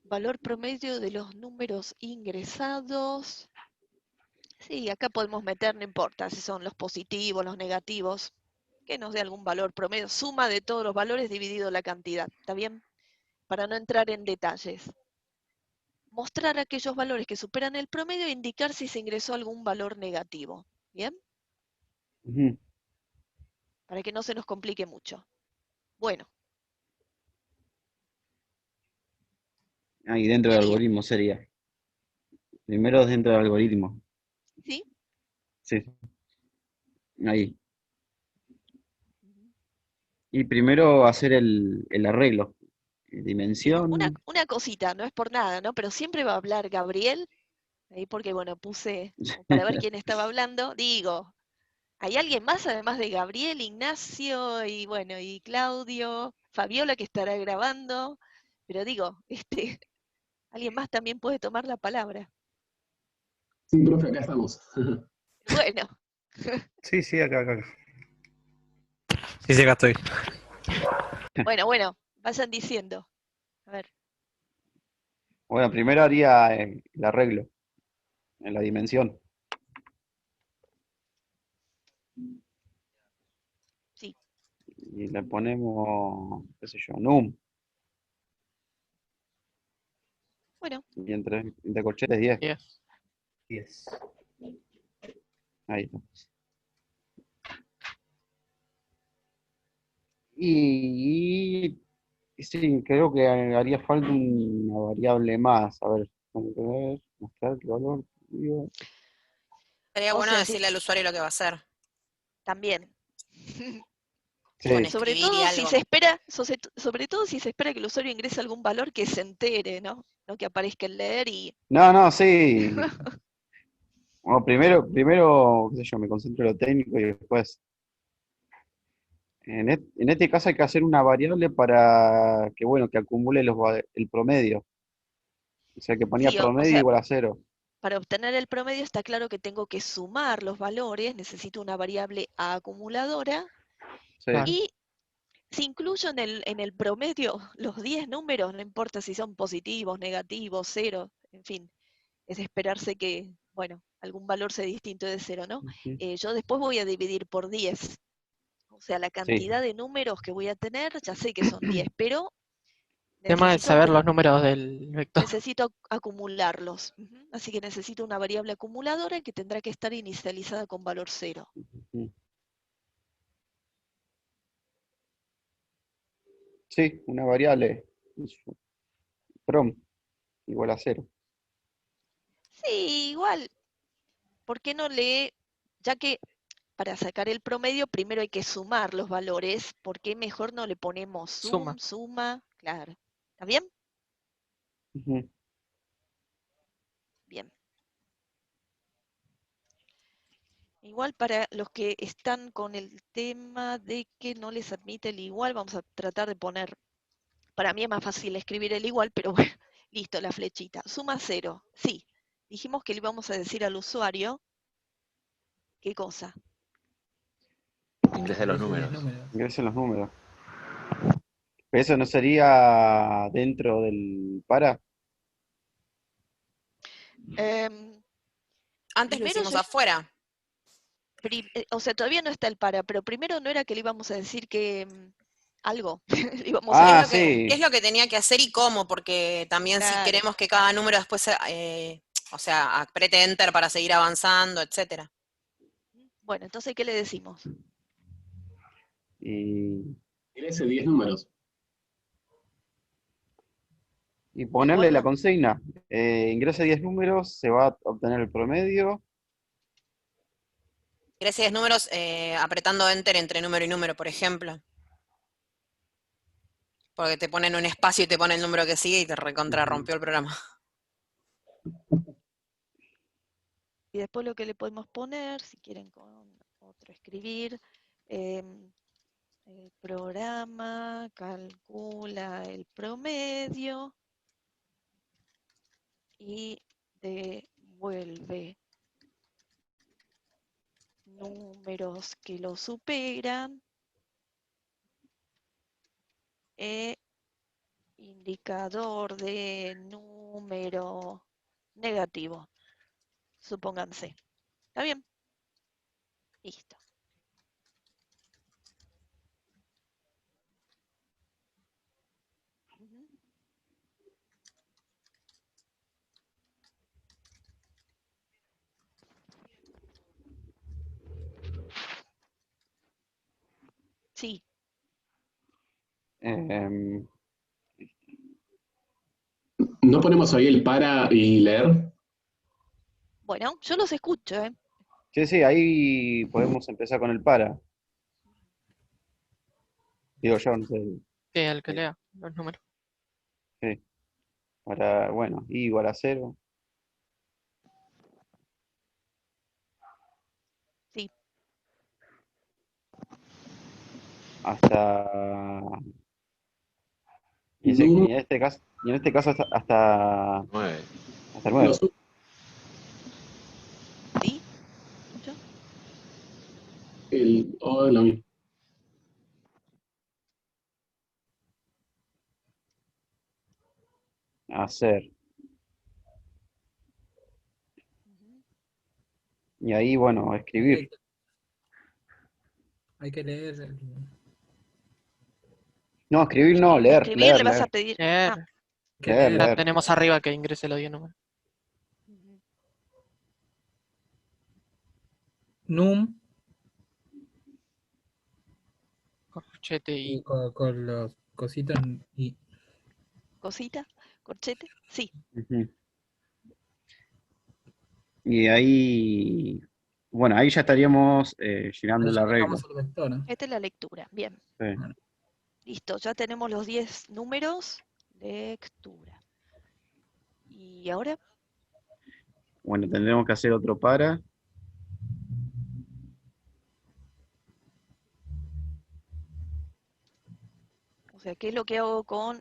valor promedio de los números ingresados. Sí, acá podemos meter, no importa si son los positivos, los negativos, que nos dé algún valor promedio, suma de todos los valores dividido la cantidad, ¿está bien? Para no entrar en detalles. Mostrar aquellos valores que superan el promedio e indicar si se ingresó algún valor negativo, ¿bien? Para que no se nos complique mucho. Bueno. Ahí dentro del algoritmo sería. Primero dentro del algoritmo. ¿Sí? Sí. Ahí. Y primero hacer el arreglo. Dimensión. Una cosita, no es por nada, ¿no? Pero siempre va a hablar Gabriel, ahí porque, bueno, puse para ver quién estaba hablando. Digo, ¿hay alguien más además de Gabriel, Ignacio y, bueno, y Claudio, Fabiola que estará grabando? Pero digo, alguien más también puede tomar la palabra. Sí, profe, acá estamos. Bueno. Sí, sí, acá. Sí, acá estoy. Bueno, vayan diciendo. A ver. Bueno, primero haría el arreglo en la dimensión. Sí. Y le ponemos, qué sé yo, num. Bueno. Y entre corchetes 10. 10. Ahí está. Y sí, creo que haría falta una variable más. A ver, mostrar el valor. Sería O bueno sea, decirle al usuario lo que va a hacer. También. Sí. Sobre todo si se espera, sobre todo si se espera que el usuario ingrese algún valor que se entere, ¿no? No que aparezca el leer y. No, sí. Bueno, primero, qué sé yo, me concentro en lo técnico y después. En este caso hay que hacer una variable para que, bueno, que acumule el promedio. O sea, que ponía Sí, o promedio sea, igual a 0. para obtener el promedio está claro que tengo que sumar los valores, necesito una variable acumuladora. Sí. Y si incluyo en el promedio los 10 números, no importa si son positivos, negativos, 0, en fin, es esperarse que, bueno, algún valor sea distinto de 0, ¿no? Yo después voy a dividir por 10. O sea, la cantidad de números que voy a tener, ya sé que son 10, pero El tema es saber los números del vector. necesito acumularlos. Así que necesito una variable acumuladora que tendrá que estar inicializada con valor 0. Sí, una variable prom igual a 0. Sí, igual. ¿Por qué no ya que para sacar el promedio primero hay que sumar los valores, ¿por qué mejor no le ponemos suma? Claro. ¿Está bien? Bien. Igual para los que están con el tema de que no les admite el igual, vamos a tratar de poner, para mí es más fácil escribir el igual, pero bueno, listo, la flechita. Suma 0, sí. Dijimos que le íbamos a decir al usuario, ¿qué cosa? Ingrese los números. Ingresen los números. ¿Pero eso no sería dentro del para? Antes lo hicimos afuera. O sea, todavía no está el para, pero primero no era que le íbamos a decir que algo. ¿Qué es lo que tenía que hacer y cómo? Porque también si queremos que cada número después, o sea, apriete enter para seguir avanzando, etcétera. Bueno, entonces, ¿qué le decimos? Ingrese 10 números. Y ponerle la consigna. Ingrese 10 números, se va a obtener el promedio. Ingreses números apretando Enter entre número y número, por ejemplo. Porque te ponen un espacio y te pone el número que sigue y te recontra rompió el programa. Y después lo que le podemos poner, si quieren con otro escribir, el programa calcula el promedio y devuelve números que lo superan e indicador de número negativo, supónganse. ¿Está bien? Listo. Ujú. Sí, Em, ¿No ponemos ahí el para y leer? bueno, yo los escucho, ¿eh? sí, ahí podemos empezar con el para. Digo yo, no sé. Sí, el que lea los números. Sí. Para, bueno, i igual a 0. Sí. Hasta. Y en este caso hasta 9. hasta el 9. ¿Sí? ¿Escucho? Lo mismo. Hacer. Y ahí, bueno, escribir. Hay que leer. No, escribir no, leer, Escribir le vas a leer. pedir. Leer. Ah, Ya tenemos arriba que ingrese los 10 números. Num Corchete y y con los cositas y cosita, corchete, sí. Ujú. Y ahí, bueno, ahí ya estaríamos llegando ahí ya la regla. llegamos al vector, ¿no? Esta es la lectura. Bien. Sí. Listo, ya tenemos los 10 números. Lectura. ¿Y ahora? Bueno, tendremos que hacer otro para. O sea, ¿qué es lo que hago con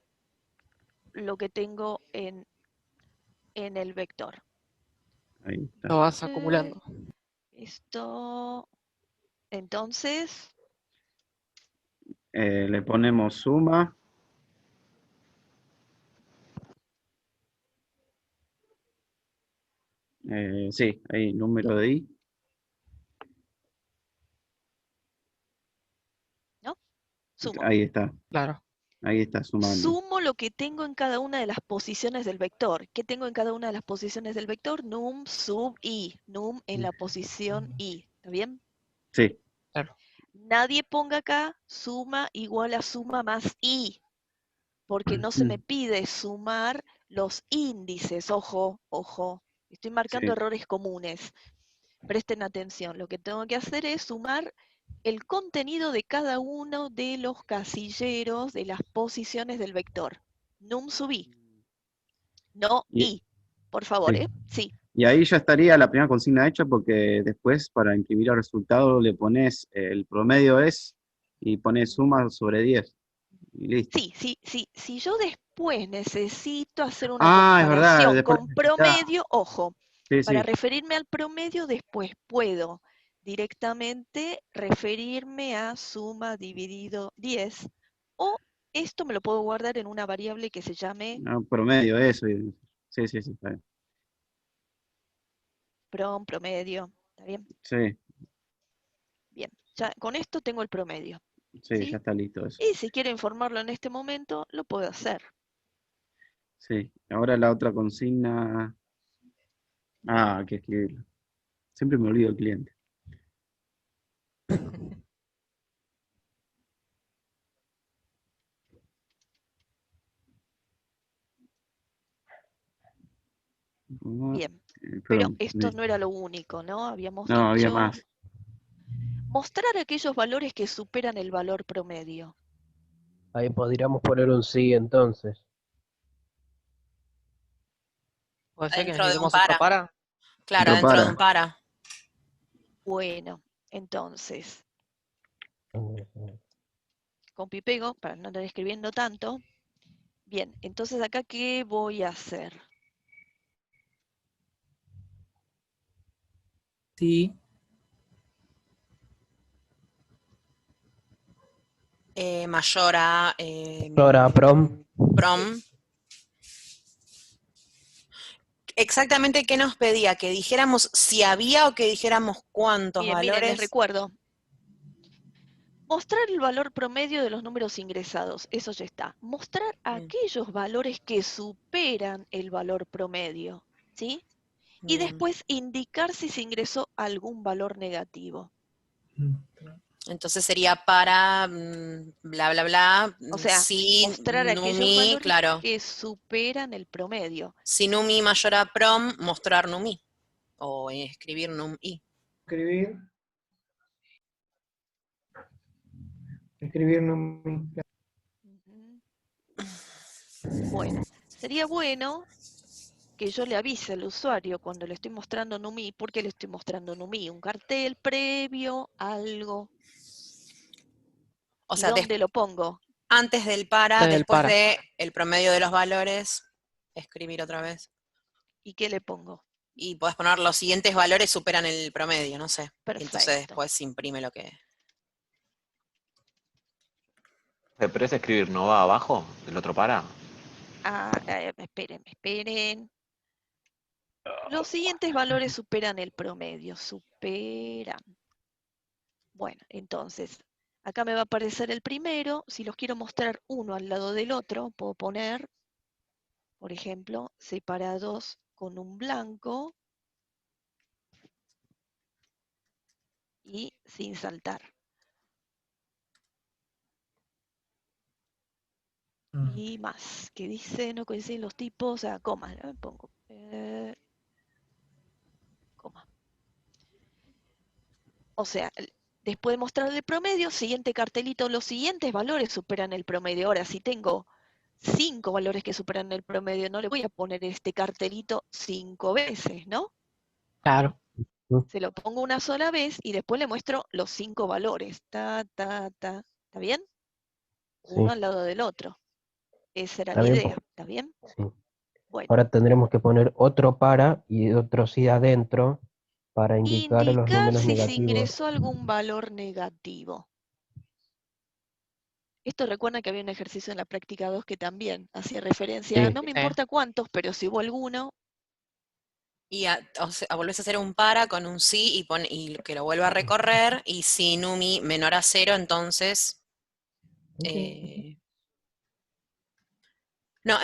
lo que tengo en el vector? Ahí está. lo vas acumulando. Esto, entonces, Le ponemos suma. Sí, ahí, número de i. ¿no? Sumo. Ahí está. Claro. Ahí está sumando. Sumo lo que tengo en cada una de las posiciones del vector. ¿Qué tengo en cada una de las posiciones del vector? Num sub i. Num en la posición i. ¿Está bien? Sí. Claro. Nadie ponga acá suma igual a suma más i, porque no se me pide sumar los índices. Ojo, ojo. Estoy marcando Sí. errores comunes. Presten atención. Lo que tengo que hacer es sumar el contenido de cada uno de los casilleros de las posiciones del vector. Num sub i. No Y, i. Por favor, sí. ¿eh? Sí. Y ahí ya estaría la primera consigna hecha porque después para imprimir el resultado le pones el promedio es y pones suma sobre 10 y listo. Sí. Si yo después necesito hacer una Ah, es verdad, comparación después con necesitas. promedio, ojo, Sí, para sí. referirme al promedio después puedo directamente referirme a suma dividido 10 o esto me lo puedo guardar en una variable que se llame No, promedio, eso. Sí, está bien. promedio. ¿Está bien? Sí, Bien, ya con esto tengo el promedio. sí, ¿Sí? ya está listo eso. Y si quiero informarlo en este momento, lo puedo hacer. Sí, ahora la otra consigna. Ah, hay que escribirlo. Siempre me olvido el cliente. Bien, pero Perdón, esto no era lo único, ¿no? Habíamos no, había dicho más. Mostrar aquellos valores que superan el valor promedio. Ahí podríamos poner un sí entonces. ¿Puede ser que Dentro de un necesitemos otro para. para? Claro, Otro dentro de para. un para. Bueno, entonces, copy y pego para no andar escribiendo tanto. Bien, entonces acá, ¿qué voy a hacer? Sí. Mayor a Ahora, prom. prom. Exactamente qué nos pedía, que dijéramos si había o que dijéramos cuántos Miren, les valores. recuerdo. Mostrar el valor promedio de los números ingresados, eso ya está. Mostrar aquellos valores que superan el valor promedio, ¿sí? Y Bien. después indicar si se ingresó algún valor negativo. Entonces sería para bla bla bla, O sea, si mostrar aquellos numi, valores claro. que superan el promedio. Si numi mayor a prom, mostrar numi. O escribir numi. Escribir no. Bueno, sería bueno que yo le avise al usuario cuando le estoy mostrando numi. ¿Por qué le estoy mostrando numi? Un cartel previo, algo. O ¿Y sea, dónde lo pongo? antes del para, Antes del después para. de el promedio de los valores, escribir otra vez. ¿Y qué le pongo? Y podés poner los siguientes valores superan el promedio, no sé. Y entonces Perfecto. después se imprime lo que... ¿Pero es escribir no va abajo del otro para? Esperen. Los siguientes valores superan el promedio. Superan. Bueno, entonces, acá me va a aparecer el primero. Si los quiero mostrar uno al lado del otro, puedo poner, por ejemplo, separados con un blanco y sin saltar. Y más, que dice, no coinciden los tipos, o sea, comas, ¿no? Pongo coma. O sea, después de mostrar el promedio, siguiente cartelito, los siguientes valores superan el promedio. Ahora, si tengo 5 valores que superan el promedio, no le voy a poner este cartelito 5 veces, ¿no? Claro. Se lo pongo una sola vez y después le muestro los 5 valores. ¿Está bien? Uno al lado del otro. Esa era ¿Está la bien? idea, ¿está bien? Sí. Bueno. Ahora tendremos que poner otro para y otro sí adentro para indicar los Indicar números si se negativos. ingresó algún valor negativo. Esto recuerda que había un ejercicio en la práctica 2 que también hacía referencia, Sí. no me importa cuántos, pero si hubo alguno. Y o sea, volvés a hacer un para con un sí y que lo vuelva a recorrer, y si numi menor a 0, entonces... no,